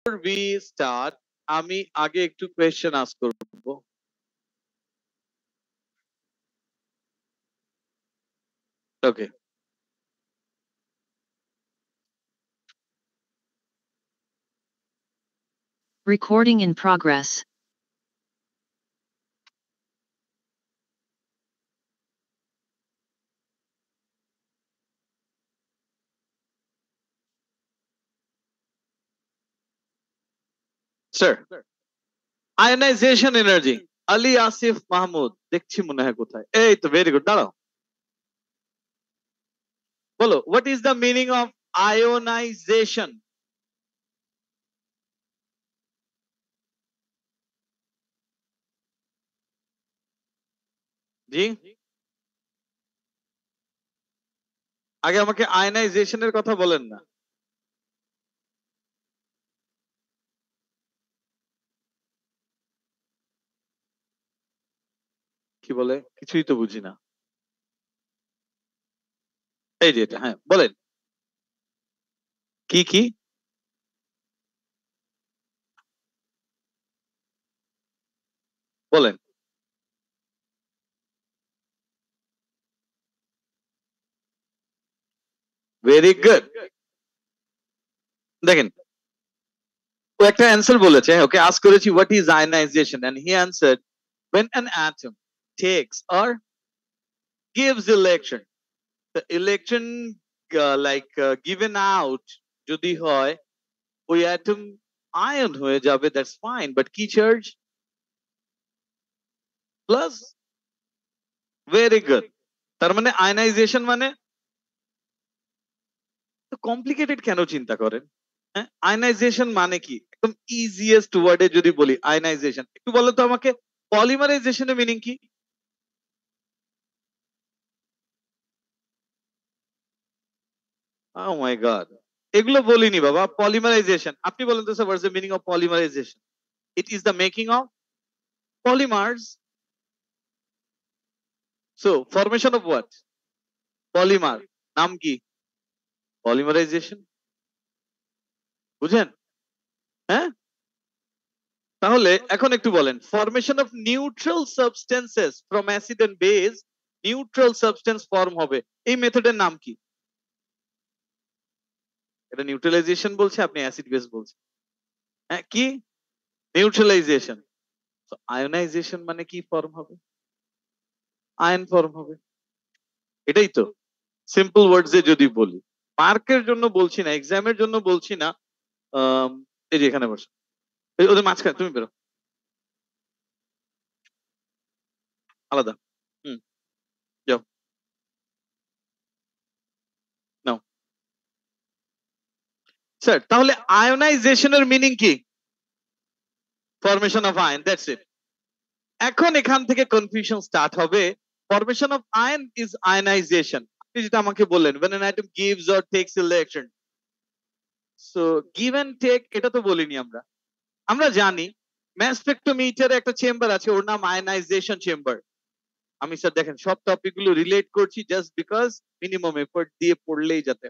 we start, আমি আগে একটু কোয়েশ্চেন আস্ক করব। ওকে, Recording in progress. Sir, ionisation energy, Ali Asif Mahmud, দেখছি মনে হয় কোথায়। এই তো, ভেরি গুড, দাঁড়াও। বলো, what is the meaning of ionization? জি, আগে আমাকে আয়নাইজেশনের কথা বলেন না। কি বলে, কিছুই তো বুঝি না। এই যে এটা, হ্যাঁ বলেন, কি কি বলেন। Very good. দেখেন, ও একটা অ্যান্সার বলেছে, ওকে আস্ক করেছি what is ionization, and he answered when an atom takes or gives electron, the electron given out যদি হয়, ওই অ্যাটম আয়ন হয়ে যাবে, দ্যাটস ফাইন, বাট কি চার্জ? প্লাস। Very good. তার মানে আয়নাইজেশন মানে কমপ্লিকেটেড কেন চিন্তা করেন? হ্যাঁ, আয়নাইজেশন মানে কি? একদম ইজিয়েস্ট ওয়ার্ডে যদি বলি, আয়নাইজেশন, একটু বলো তো আমাকে, পলিমারাইজেশনের মিনিং কি? ও মাই গড, এগুলো বলিনি বাবা। পলিমারাইজেশন, আপনি বলেন তো sir, what's the meaning of polymerization? It is the making of polymers. So formation of what? Polymer, নাম কি? Polymerization, বুঝেন? হ্যাঁ, তাহলে এখন একটু বলেন, formation of neutral substances from acid and base, neutral substance form হবে, এই মেথডের নাম কি? এটা নিউট্রালাইজেশন বলছে, আপনি অ্যাসিড বেস বলছেন। হ্যাঁ, কি? নিউট্রালাইজেশন। আয়োনাইজেশন মানে কি ফর্ম হবে? আয়ন ফর্ম হবে, এটাই তো। সিম্পল ওয়ার্ডস এ যদি বলি, মার্কের জন্য বলছি না, এক্সামের জন্য বলছি না। এই যে এখানে বসে, ওদের মাঝখানে তুমি বেরো, আলাদা। হুম, যাও, নাও। স্যার, তাহলে আয়োনাইজেশনের মিনিং কি? Formation of ion, that's it. এখন এখান থেকে কনফিউশন স্টার্ট হবে। Formation of ion is ionisation. আপনি যেটা আমাকে বললেন, when an atom gives or takes electron, so give and take, এটা তো বলিনি আমরা। আমরা জানি ম্যাস স্পেক্ট্রোমিটারে একটা চেম্বার আছে, ওর নাম আয়নাইজেশন চেম্বার। আমি স্যার দেখেন সব টপিক গুলো রিলেট করছি জাস্ট বিকজ মিনিমাম এফোর্ট দিয়ে পড়লেই যাতে।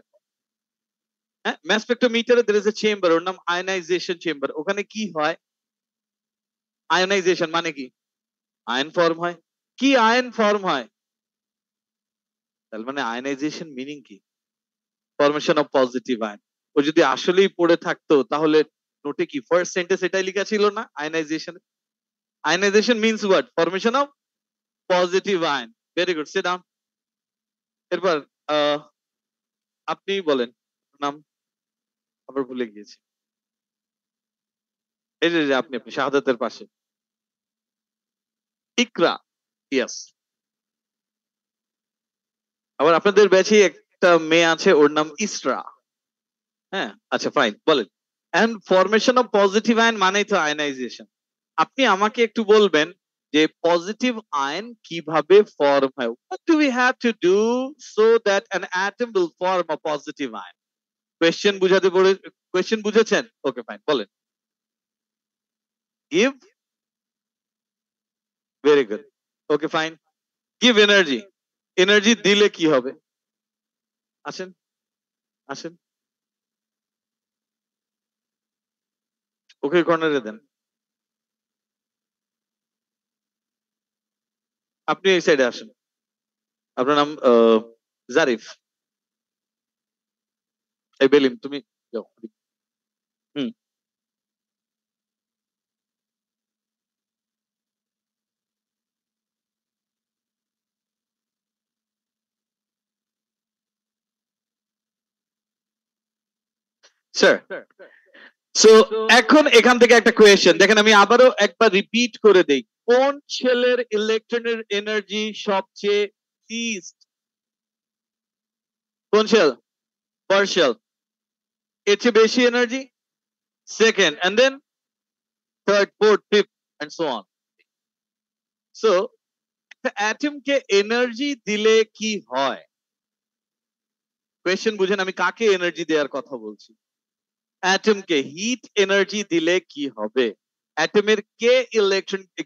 হ্যাঁ, ম্যাস স্পেক্ট্রোমিটারে there is a chamber, ওর নাম আয়নাইজেশন চেম্বার। ওখানে কি হয়? আয়নাইজেশন মানে কি? আয়ন ফর্ম হয়। কি আয়ন ফর্ম হয়? তার মানে আয়নাইজেশন মিনিং কি? Formation of positive ion. ও যদি আসলেই পড়ে থাকতো তাহলে নোটে কি ফার্স্ট সেন্টেন্স এটাই লেখা ছিল না? Ionisation, ionisation means what? Formation of positive ion. Very good, sit down. এরপর আহ, আপনি বলেন নাম, আবার ভুলে গিয়েছি। এই যে যে আপনি আপনি শাহাদাতের পাশে, ইকরা, ইয়েস। আবার আপনাদের ব্যাচে একটা মেয়ে আছে, ওর নাম ইসরা। হ্যাঁ, আচ্ছা ফাইন, বলেন। And formation of positive ion মানেই তো আয়নাইজেশন। আপনি আমাকে একটু বলবেন যে পজিটিভ আয়ন কিভাবে ফর্ম হয়? What do we have to do so that an atom will form a positive ion? Question বুঝাতে পড়ে, কোয়েশ্চেন বুঝেছেন? ওকে ফাইন, বলেন। Give, very good, okay fine. Give energy, energy দিলে কি হবে? আসেন, আসেন। ওকে কর্নারে দেন। আপনি এই সাইডে আসেন। আপনার নাম জারিফ। এই বেলিম তুমি যাও। হুম। স্যার, সো এখন এখান থেকে একটা কোয়েশ্চেন দেখেন, আমি আবারও একবার রিপিট করে দেই। কোন শেলের ইলেকট্রনের এনার্জি সবচেয়ে লিস্ট? কোন শেল? First shell. এর চেয়ে বেশি energy second, and then third, fourth, fifth and so on. So একটা অ্যাটমকে এনার্জি দিলে কি হয়? কোয়েশ্চেন বুঝেন আমি কাকে এনার্জি দেওয়ার কথা বলছি। অ্যাটমকে হিট এনার্জি দিলে কি হবে? অ্যাটমের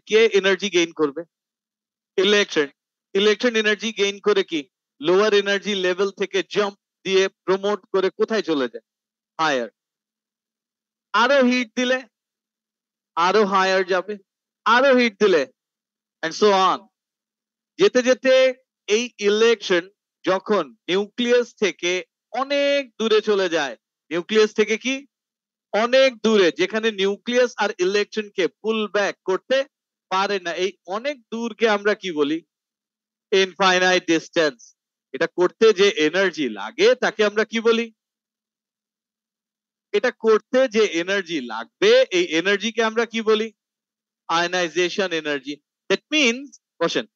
কে এনার্জি গেইন করবে? ইলেকট্রন। ইলেকট্রন এনার্জি গেইন করে কি লোয়ার এনার্জি লেভেল থেকে জাম্প দিয়ে প্রমোট করে কোথায় চলে যায়? হায়ার। আরো হিট দিলে আরো হায়ার যাবে, আরো হিট দিলে এন্ড সো অন। যেতে যেতে এই ইলেকট্রন যখন নিউক্লিয়াস থেকে অনেক দূরে চলে যায়, নিউক্লিয়াস থেকে কি অনেক দূরে, যেখানে নিউক্লিয়াস আর ইলেকট্রনকে পুল ব্যাক করতে পারে না, এই অনেক দূরকে আমরা কি বলি? Infinite distance. এটা করতে যে এনার্জি লাগে তাকে আমরা কি বলি? এটা করতে যে এনার্জি লাগবে এই এনার্জিকে আমরা কি বলি? Ionisation energy. দ্যাট মিনস, বসেন,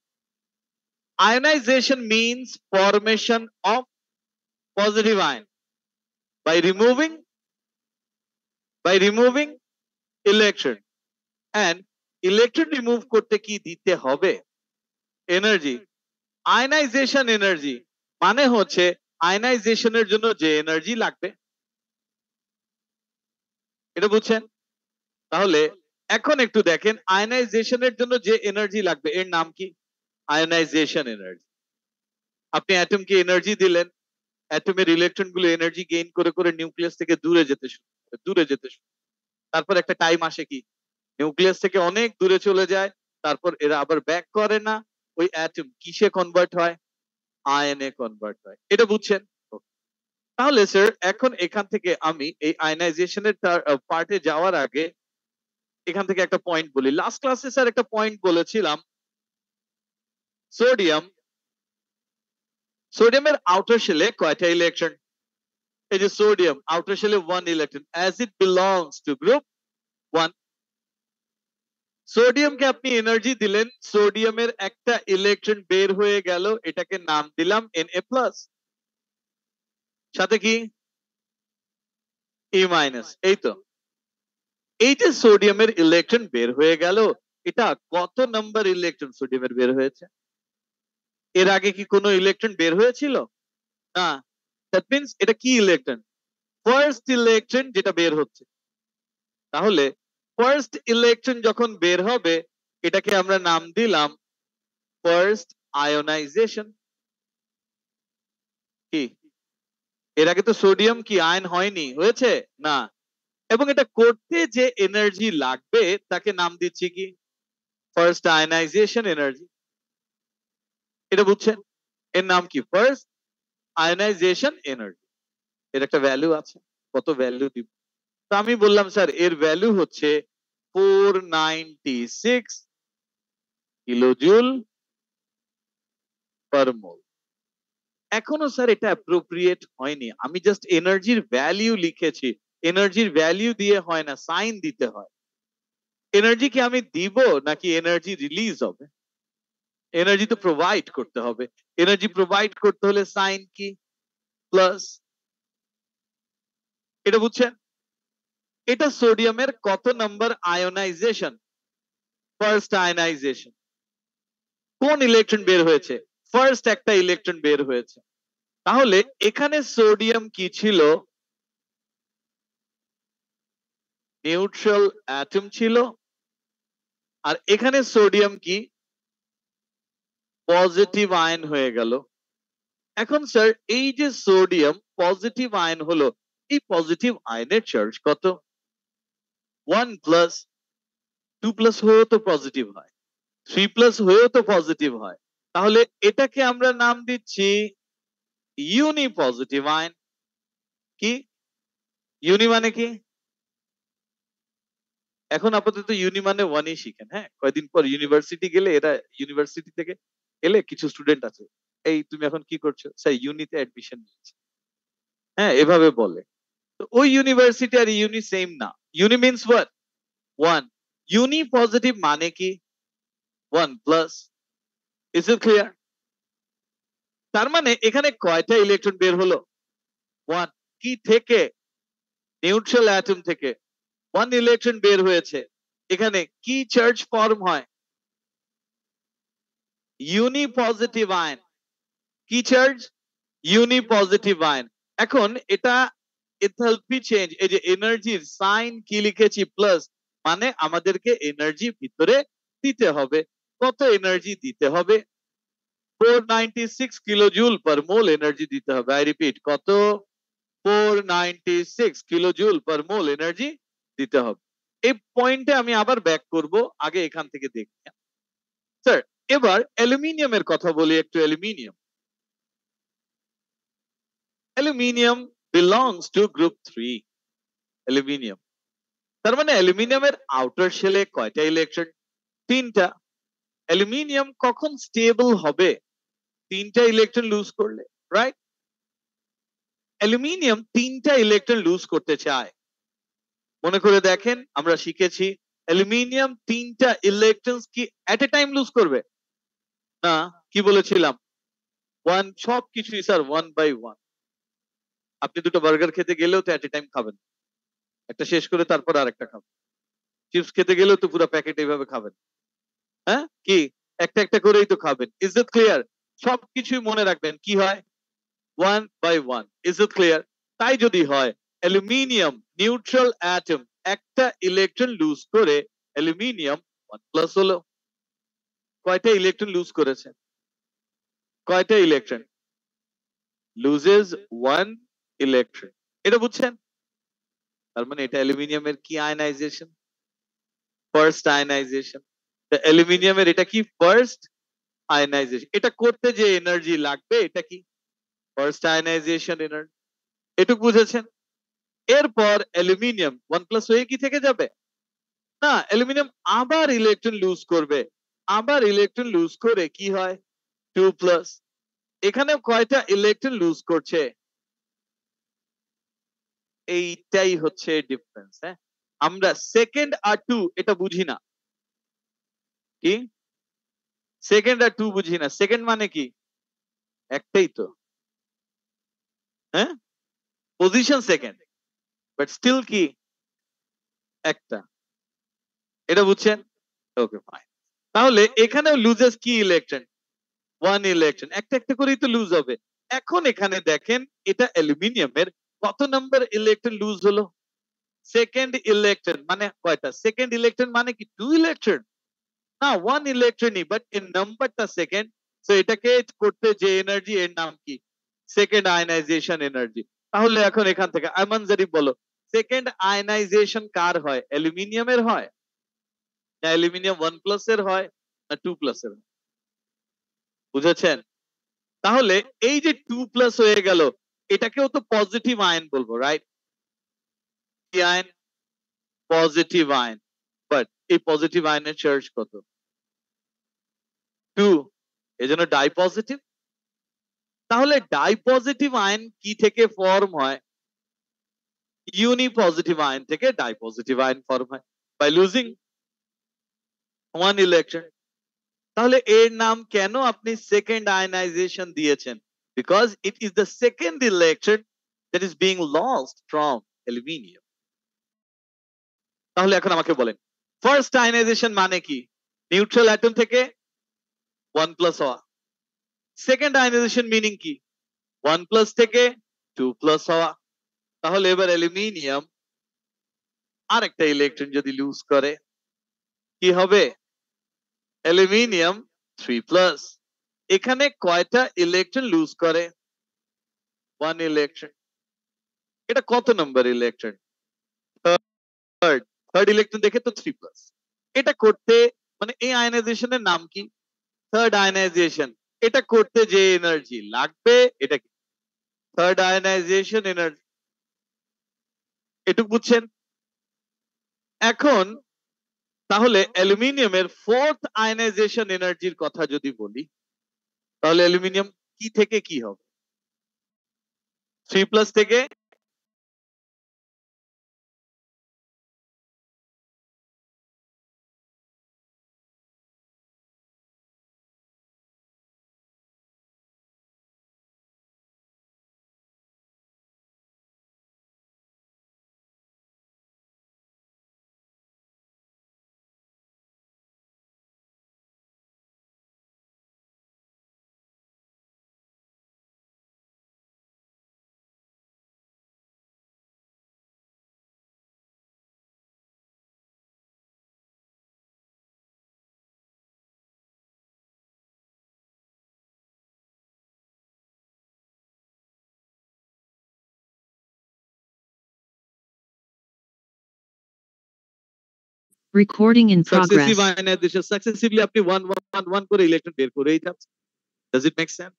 ionization means formation of positive ion by removing electron, and electron remove করতে কি দিতে হবে? এনার্জি। আয়নাইজেশন এনার্জি মানে হচ্ছে আয়নাইজেশনের জন্য যে এনার্জি লাগবে, এটা বুঝছেন? তাহলে এখন একটু দেখেন আয়নাইজেশনের জন্য যে এনার্জি লাগবে এর নাম কি? Ionisation energy. আপনি অ্যাটমকে এনার্জি দিলেন, অ্যাটমের ইলেকট্রন গুলো এনার্জি গেইন করে করে নিউক্লিয়াস থেকে দূরে যেতে শুরু করে, দূরে যেতে শুরু। তারপর একটা টাইম আসে কি নিউক্লিয়াস থেকে অনেক দূরে চলে যায়, তারপর এরা আবার ব্যাক করে না, ওই অ্যাটম কিসে কনভার্ট হয়? আয়নে কনভার্ট হয়। এটা বুঝছেন? তাহলে স্যার এখন এখান থেকে আমি এই আয়নাইজেশনের পার্টে যাওয়ার আগে এখান থেকে একটা পয়েন্ট বলি। লাস্ট ক্লাসে স্যার একটা পয়েন্ট বলেছিলাম, সোডিয়াম, সোডিয়ামের আউটার শেলে কয়টা ইলেকট্রন? এই যে সোডিয়াম আউটার শেলে 1 electron, as it belongs to group 1। সোডিয়ামকে আপনি এনার্জি দিলেন, সোডিয়ামের একটা ইলেকট্রন বের হয়ে গেল, এটাকে নাম দিলাম Na+, সাথে কি E-। এই তো, এই যে সোডিয়ামের ইলেকট্রন বের হয়ে গেল, এটা কত নাম্বার ইলেকট্রন সোডিয়ামের বের হয়েছে? এর আগে কি কোনো ইলেকট্রন বের হয়েছিল? না। দ্যাট মিন্স এটা কি ইলেকট্রন? ফার্স্ট ইলেকট্রন যেটা বের হচ্ছে। তাহলে ফার্স্ট ইলেকট্রন যখন বের হবে এটাকে আমরা নাম দিলাম ফার্স্ট আয়োনাইজেশন। কি এর আগে তো সোডিয়াম কি আয়ন হয়নি? হয়েছে না। এবং এটা করতে যে এনার্জি লাগবে তাকে নাম দিচ্ছি কি? First ionization energy. এটা বুঝছেন? এর নাম কি? First ionization energy. এর একটা ভ্যালু আছে, কত ভ্যালু দিব? তো আমি বললাম স্যার এর ভ্যালু হচ্ছে 496 কিলোজুল পার মোল। এখনো স্যার এটা অ্যাপ্রোপ্রিয়েট হয়নি, আমি জাস্ট এনার্জির ভ্যালু লিখেছি। এনার্জির ভ্যালু দিয়ে হয় না, সাইন দিতে হয়। এনার্জি কি আমি দিব নাকি এনার্জি রিলিজ হবে? এনার্জি তো প্রোভাইড করতে হবে। এনার্জি প্রোভাইড করতে হলে সাইন কি? প্লাস। এটা বুঝছেন? এটা সোডিয়ামের কত নাম্বার আয়োনাইজেশন? First ionization. কোন ইলেকট্রন বের হয়েছে? ফার্স্ট একটা ইলেকট্রন বের হয়েছে। তাহলে এখানে সোডিয়াম কি ছিল? নিউট্রাল অ্যাটম ছিল। আর এখানে সোডিয়াম কি? পজিটিভ আয়ন হয়ে গেল। এখন স্যার এই যে সোডিয়াম পজিটিভ আয়ন হলো, এই পজিটিভ আয়নের চার্জ কত? 1 প্লাস 2 প্লাস হয়েও তো পজিটিভ হয়, 3 প্লাস হয়েও তো পজিটিভ হয়, তাহলে এটাকে আমরা নাম দিচ্ছি ইউনি পজিটিভ আয়ন। কি ইউনি মানে কি? এখন আপাতত ইউনি মানে ওয়ানই শিখেন, হ্যাঁ, কয়েকদিন পর ইউনিভার্সিটি গেলে এরা ইউনিভার্সিটি থেকে এলে কিছু স্টুডেন্ট আছে, এই তুমি এখন কি করছো, স্যার ইউনিতে অ্যাডমিশন নিয়েছি, হ্যাঁ এভাবে বলে। তো ওই ইউনিভার্সিটি আর ইউনি সেম না। Uni means what? One. Uni positive মানে কি? One plus. Is it clear? তার মানে এখানে কয়টা ইলেকট্রন বের হলো? ওয়ান। কি থেকে? নিউট্রাল অ্যাটম থেকে ওয়ান ইলেকট্রন বের হয়েছে। এখানে কি চার্জ ফর্ম হয়? ইউনি পজিটিভ আয়ন। কি চার্জ? ইউনি পজিটিভ আয়ন। এখন এটা এনথালপি চেঞ্জ, এই যে এনার্জির সাইন কি লিখেছি প্লাস, মানে আমাদেরকে এনার্জি ভিতরে দিতে হবে। কত এনার্জি দিতে হবে? 496 কিলোজুল পার মোল এনার্জি দিতে হবে। আই রিপিট, কত? 496 কিলোজুল পার মোল এনার্জি দিতে হবে। এই পয়েন্টে আমি আবার ব্যাক করব, আগে এখান থেকে দেখি। স্যার এবার অ্যালুমিনিয়ামের কথা বলি একটু। Aluminium belongs to group 3, aluminium. তার মানে অ্যালুমিনিয়ামের আউটার শেলে কয়টা ইলেকট্রন? তিনটা। অ্যালুমিনিয়াম কখন স্টেবল হবে? তিনটা ইলেকট্রন লুজ করলে, রাইট? অ্যালুমিনিয়াম তিনটা ইলেকট্রন লুজ করতে চায়। মনে করে দেখেন, আমরা শিখেছি অ্যালুমিনিয়াম তিনটা ইলেকট্রন কি এট এ টাইম লুজ করবে না? কি বলেছিলাম? ওয়ান, সবকিছুই স্যার ওয়ান বাই ওয়ান। আপনি দুটো বার্গার খেতে গেলেও তো এট এ টাইম খাবেন, একটা শেষ করে তারপর আরেকটা খাবেন। চিপস খেতে গেলেও তো পুরো প্যাকেট এইভাবে খাবেন, হ্যাঁ কি একটা একটা করেই তো খাবেন। Is it clear? সবকিছুই মনে রাখবেন কি হয়? One by one. Is it clear? তাই যদি হয় অ্যালুমিনিয়াম নিউট্রাল অ্যাটম একটা ইলেকট্রন লুজ করে অ্যালুমিনিয়াম ওয়ান প্লাস হলো। কয়টা ইলেকট্রন লুজ করেছে? কয়টা ইলেকট্রন? Loses one electron. এটা বুঝছেন? তার মানে এটা অ্যালুমিনিয়ামের কি আয়নাইজেশন? First ionisation. অ্যালুমিনিয়ামের এটা কি? First ionisation. এটা করতে যে এনার্জি লাগবে এটা কি? First ionization energy. এটুকু বুঝেছেন? এরপর অ্যালুমিনিয়াম ওয়ান প্লাস হয়ে কি থেকে যাবে? না, অ্যালুমিনিয়াম আবার ইলেকট্রন লুজ করবে। আবার ইলেকট্রন লুজ করে কি হয়? Two plus. এখানে কয়টা ইলেকট্রন লুজ করছে? এইটাই হচ্ছে ডিফারেন্স। হ্যাঁ, আমরা সেকেন্ড আর টু এটা বুঝি না। কি সেকেন্ড আর টু বুঝি না? সেকেন্ড মানে কি? একটাই তো, হ্যাঁ, পজিশন সেকেন্ড, বাট স্টিল কি একটা। এটা বুঝছেন? Okay fine. তাহলে এখানেও লুজেস কি ইলেকট্রন? One electron. একটা একটা করেই তো লুজ হবে। এখন এখানে দেখেন এটা অ্যালুমিনিয়ামের কত নাম্বার ইলেকট্রন লুজ হলো? Second electron. মানে কয়টা? সেকেন্ড ইলেকট্রন মানে কি টু ইলেকট্রন? না, ওয়ান ইলেকট্রনই, বাট এর নাম্বারটা সেকেন্ড। সো এটাকে করতে যে এনার্জি, এর নাম কি? Second ionisation energy. তাহলে এখন এখান থেকে আমান জারিফ বলো, সেকেন্ড আয়নাইজেশন কার হয়? অ্যালুমিনিয়ামের হয় না অ্যালুমিনিয়াম ওয়ান প্লাস এর হয় না টু প্লাস এর? বুঝেছেন? তাহলে এই যে টু প্লাস হয়ে গেল, এটাকেও তো পজিটিভ আয়ন বলবো, রাইট? কি আয়ন? Positive ion. বাট এই পজিটিভ আয়নের চার্জ কত? টু। এজন্য ডাই পজিটিভ। তাহলে ডাই পজিটিভ আয়ন কি থেকে ফর্ম হয়? ইউনি পজিটিভ আয়ন থেকে ডাই পজিটিভ আয়ন ফর্ম হয় বাই লুজিং ওয়ান ইলেকট্রন। তাহলে এর নাম কেন আপনি সেকেন্ড আয়নাইজেশন দিয়েছেন? Because it is the second electron that is being lost from aluminium. তাহলে এখন আমাকে বলেন, ফার্স্ট আয়নাইজেশন মানে কি? নিউট্রাল অ্যাটম থেকে ওয়ান প্লাস হওয়া। সেকেন্ড আয়নাইজেশন মিনিং কি? ওয়ান প্লাস থেকে টু প্লাস হওয়া। তাহলে এবার অ্যালুমিনিয়াম আরেকটা ইলেকট্রন যদি লুজ করে কি হবে? Aluminium three plus. এখানে কয়টা ইলেকট্রন লুজ করে? One electron. এটা কত নম্বর ইলেকট্রন? থার্ড। থার্ড ইলেকট্রন দেখে তো 3+। এটা করতে মানে এই আয়নাইজেশনের নাম কি? Third ionisation. এটা করতে যে এনার্জি লাগবে এটা কি? Third ionisation energy. এটুকু বুঝছেন? এখন তাহলে অ্যালুমিনিয়ামের ফোর্থ আয়নাইজেশন এনার্জির কথা যদি বলি, তাহলে অ্যালুমিনিয়াম কি থেকে কি হবে? 3+ থেকে Recording in successive progress. Ionisation successively আপনি 1 করে ইলেকট্রন বের করেই যাচ্ছেন। Does it make sense?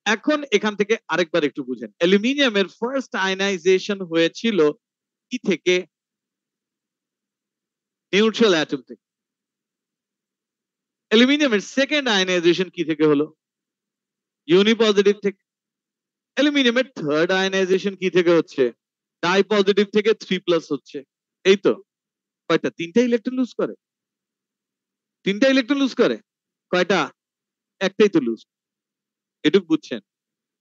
এখন এখান থেকে আরেকবার একটু বুঝেন, অ্যালুমিনিয়ামের ফার্স্ট আয়নাইজেশন হয়েছিল কি থেকে? নিউট্রাল অ্যাটম থেকে। অ্যালুমিনিয়ামের সেকেন্ড আয়নাইজেশন কি থেকে হলো? ইউনিপজিটিভ থেকে। অ্যালুমিনিয়ামের থার্ড আয়নাইজেশন কি থেকে হচ্ছে? ডাই পজিটিভ থেকে 3+ হচ্ছে। এই তো। কয়টা? 3টা ইলেকট্রন লুজ করে। 3টা ইলেকট্রন লুজ করে। কয়টা? একটাই তো লুজ। এটুকু বুঝছেন?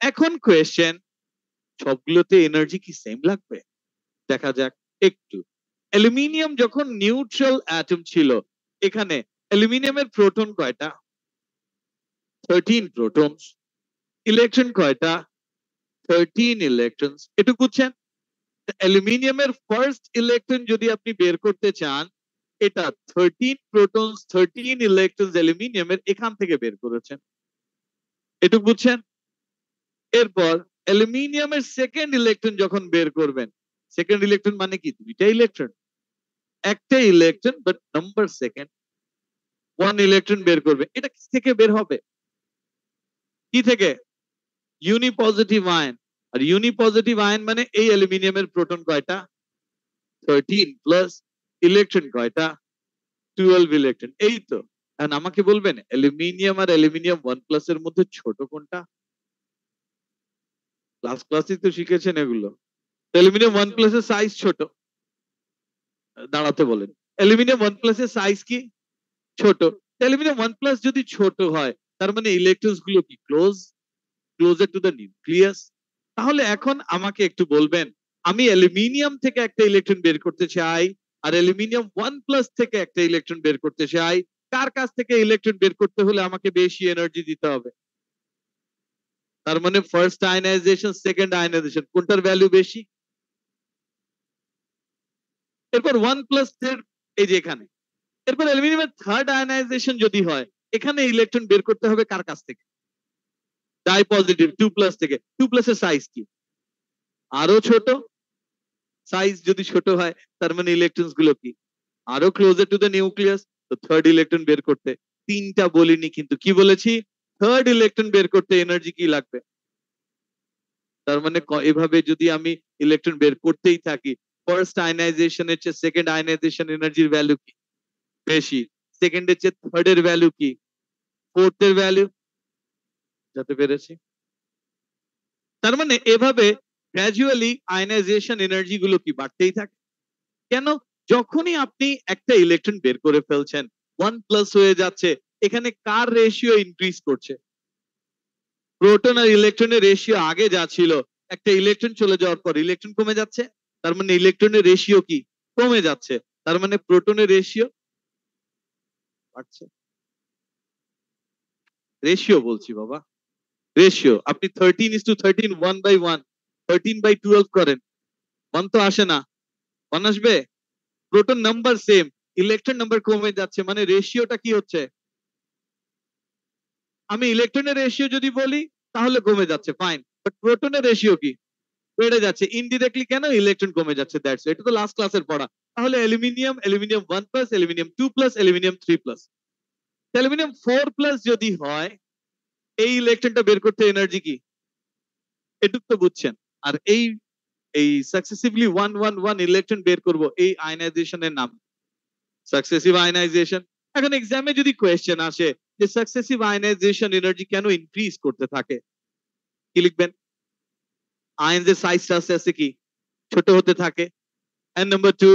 এখন কোয়েশ্চেন, সবগুলোতে এনার্জি কি সেম লাগবে? দেখা যাক একটু। অ্যালুমিনিয়াম যখন নিউট্রাল অ্যাটম ছিল, এখানে অ্যালুমিনিয়ামের প্রোটন কয়টা? 13 প্রোটনস। ইলেকট্রন কয়টা? 13 ইলেকট্রনস। এটুকু বুঝছেন? অ্যালুমিনিয়ামের ফার্স্ট ইলেকট্রন যদি আপনি বের করতে চান, এটা 13 প্রোটনস 13 ইলেকট্রনস অ্যালুমিনিয়ামের এখান থেকে বের করেছেন। এটুকু বুঝছেন? এরপর অ্যালুমিনিয়ামের সেকেন্ড ইলেকট্রন যখন বের করবেন, সেকেন্ড ইলেকট্রন মানে কি? দুইটা ইলেকট্রন। একটা electron but number second. 1 electron বের করবে। এটা কি থেকে বের হবে? কি থেকে? ইউনিপজিটিভ আয়ন। আর ইউনিপজিটিভ আয়ন মানে এই অ্যালুমিনিয়ামের প্রোটন কয়টা? 13 প্লাস ইলেকট্রন কয়টা? 12 ইলেকট্রন। এই তো। এখন আমাকে বলবেন অ্যালুমিনিয়াম আর অ্যালুমিনিয়াম 1+ এর মধ্যে ছোট কোনটা? ক্লাসেই তো শিখেছেন এগুলো। অ্যালুমিনিয়াম 1+ এর সাইজ ছোট। দাঁড়াতে বলেন। অ্যালুমিনিয়াম 1+ এর সাইজ কি? ছোট। অ্যালুমিনিয়াম 1+ যদি ছোট হয়, তার মানে ইলেকট্রনস গুলো কি ক্লোজার টু দ্য নিউক্লিয়াস। তাহলে এখন আমাকে একটু বলবেন, আমি অ্যালুমিনিয়াম থেকে একটা ইলেকট্রন বের করতে চাই, আর অ্যালুমিনিয়াম 1+ থেকে একটা ইলেকট্রন বের করতে চাই, কার কাছ থেকে ইলেকট্রন বের করতে হলে আমাকে বেশি এনার্জি দিতে হবে? তার মানে ফার্স্ট আয়নাইজেশন সেকেন্ড আয়নাইজেশন কোনটার ভ্যালু বেশি? এরপর 1+ এর এই যে এখানে। এরপর অ্যালুমিনিয়ামের থার্ড আয়নাইজেশন যদি হয়, এখানে ইলেকট্রন বের করতে হবে কার কাছ থেকে? ডাই পজিটিভ 2+ থেকে। 2+ এর সাইজ কি? আরো ছোট। সাইজ যদি ছোট হয়, তার মানে ইলেকট্রনস গুলো কি? আরো ক্লোজার টু দ্য নিউক্লিয়াস। তো থার্ড ইলেকট্রন বের করতে 3টা বলিনি, কিন্তু কি বলেছি? থার্ড ইলেকট্রন বের করতে এনার্জি কি লাগবে? তার মানে এভাবে যদি আমি ইলেকট্রন বের করতেই থাকি, ফার্স্ট আয়নাইজেশনের চেয়ে সেকেন্ড আয়নাইজেশন এনার্জির ভ্যালু কি? বেশি। সেকেন্ডের চেয়ে থার্ডের ভ্যালু কি? ফোর্থের ভ্যালু। বুঝতে পেরেছি? তার মানে এভাবে গ্র্যাজুয়ালি আয়নাইজেশন এনার্জি গুলো কি বাড়তেই থাকে। কেন? যখনই আপনি একটা ইলেকট্রন বের করে ফেলছেন, 1+ হয়ে যাচ্ছে, এখানে কার রেশিও ইনক্রিজ করছে? প্রোটন আর ইলেকট্রনের রেশিও আগে যা ছিল, একটা ইলেকট্রন চলে যাওয়ার পর ইলেকট্রন কমে যাচ্ছে। তার মানে ইলেকট্রনের রেশিও কি? কমে যাচ্ছে। তার মানে প্রোটনের রেশিও বাড়ছে। রেশিও বলছি বাবা, রেশিও। আপনি 13:13 1/1, 13/12 করেন, 1 তো আসে না। 1 আসবে? Proton number same, electron number কমে যাচ্ছে, মানে রেশিওটা কি হচ্ছে? আমি ইলেকট্রনের রেশিও যদি বলি তাহলে কমে যাচ্ছে, ফাইন, বাট প্রোটনের রেশিও কি? বেড়ে যাচ্ছে। ইনডিরেক্টলি কেন? ইলেকট্রন কমে যাচ্ছে, দ্যাটস এটা তো লাস্ট ক্লাসের পড়া। তাহলে অ্যালুমিনিয়াম 1+, অ্যালুমিনিয়াম 2+, অ্যালুমিনিয়াম 3+, অ্যালুমিনিয়াম 4+ যদি হয়, এই ইলেকট্রনটা বের করতে এনার্জি কি? এটুক তো বুঝছেন। আর এই সাকসেসিভলি 1 ইলেকট্রন বের করব, এই আয়নাইজেশনের নাম সাকসেসিভ আয়নাইজেশন। এখন এক্সামে যদি কোয়েশ্চেন আসে যে সাকসেসিভ আয়নাইজেশন এনার্জি কেন ইনক্রিজ করতে থাকে, কি লিখবেন? আয়নের সাইজটা আস্তে আস্তে কি ছোট হতে থাকে। And number 2,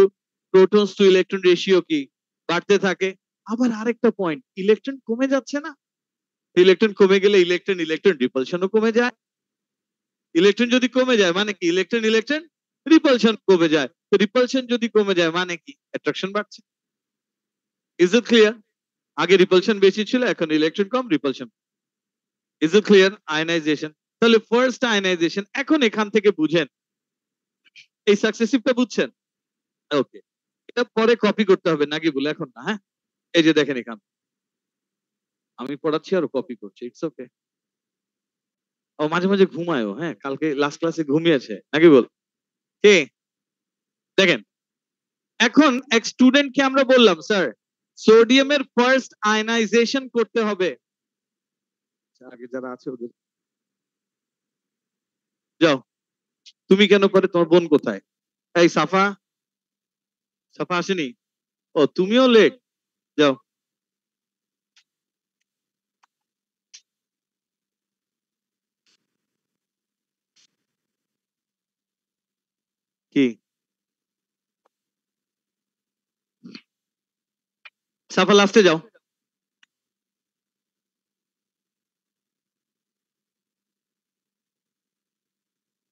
protons to electron ratio কি বাড়তে থাকে। আবার আরেকটা পয়েন্ট, ইলেকট্রন কমে যাচ্ছে না? ইলেকট্রন কমে গেলে ইলেকট্রন রিপালশনও কমে যায়। ইলেকট্রন যদি কমে যায় মানে কি? ইলেকট্রন রিপালশন কমে যায়। তো রিপালশন যদি কমে যায় মানে কি? অ্যাট্রাকশন বাড়ছে। Is it clear? আগে রিপালশন বেশি ছিল, এখন electron com, repulsion. Is it clear? Ionisation. তাহলে ফার্স্ট আয়নাইজেশন, এখন এখান থেকে বুঝেন এই সাকসেসিভটা বুঝছেন? ওকে, এটা পরে কপি করতে হবে নাকি বলে, এখন না। হ্যাঁ, এই যে দেখেন এখান আমি পড়াচ্ছি আর কপি করছি, ইটস ওকে। ও মাঝে মাঝে ঘুমায়ও, হ্যাঁ, কালকে লাস্ট ক্লাসে ঘুমিয়েছে নাকি বল কে? দেখেন, এখন এক স্টুডেন্টকে আমরা বললাম স্যার সোডিয়ামের ফার্স্ট আয়নাইজেশন করতে হবে। আগে যারা আছে ওদের যাও, তুমি কেন পরে, তোমার বোন কোথায়? এই সাফা, সাফা আসেনি? ও তুমিও লেট, যাও। কি সাফা লাস্টে যাও।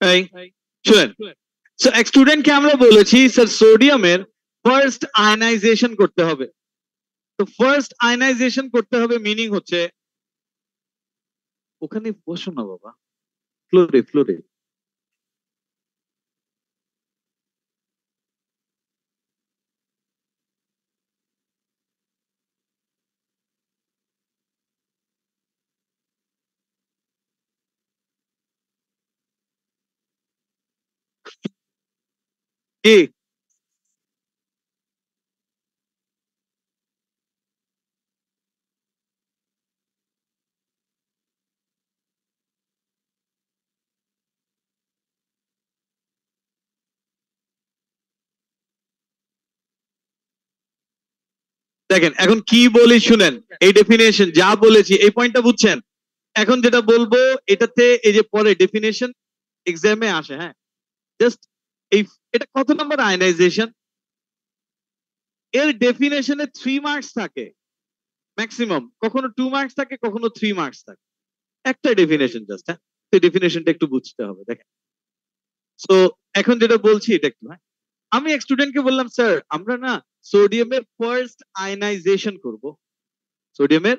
এই শুনেন, সো এক স্টুডেন্টকে আমরা বলেছি স্যার সোডিয়ামের ফার্স্ট আয়নাইজেশন করতে হবে। তো ফার্স্ট আয়নাইজেশন করতে হবে মিনিং হচ্ছে, ওখানে বসো না বাবা, ফ্লোরে ফ্লোরে। কি দেখেন, এখন কি বলি শুনেন, এই ডেফিনেশন যা বলেছি এই পয়েন্টটা বুঝছেন? এখন যেটা বলবো এটাতে এই যে পরে ডেফিনেশন এক্সামে আসে, হ্যাঁ, জাস্ট এই এটা কত নম্বর আয়নাইজেশন, এর ডেফিনেশনে 3 মার্কস থাকে ম্যাক্সিমাম, কখনো 2 মার্কস থাকে, কখনো 3 মার্কস থাকে, একটা ডেফিনেশন জাস্ট। হ্যাঁ, সেই ডেফিনেশনটা একটু বুঝতে হবে। দেখেন, সো এখন যেটা বলছি এটা একটু, হ্যাঁ, আমি এক স্টুডেন্টকে বললাম স্যার আমরা না সোডিয়ামের ফার্স্ট আয়নাইজেশন করব। সোডিয়ামের,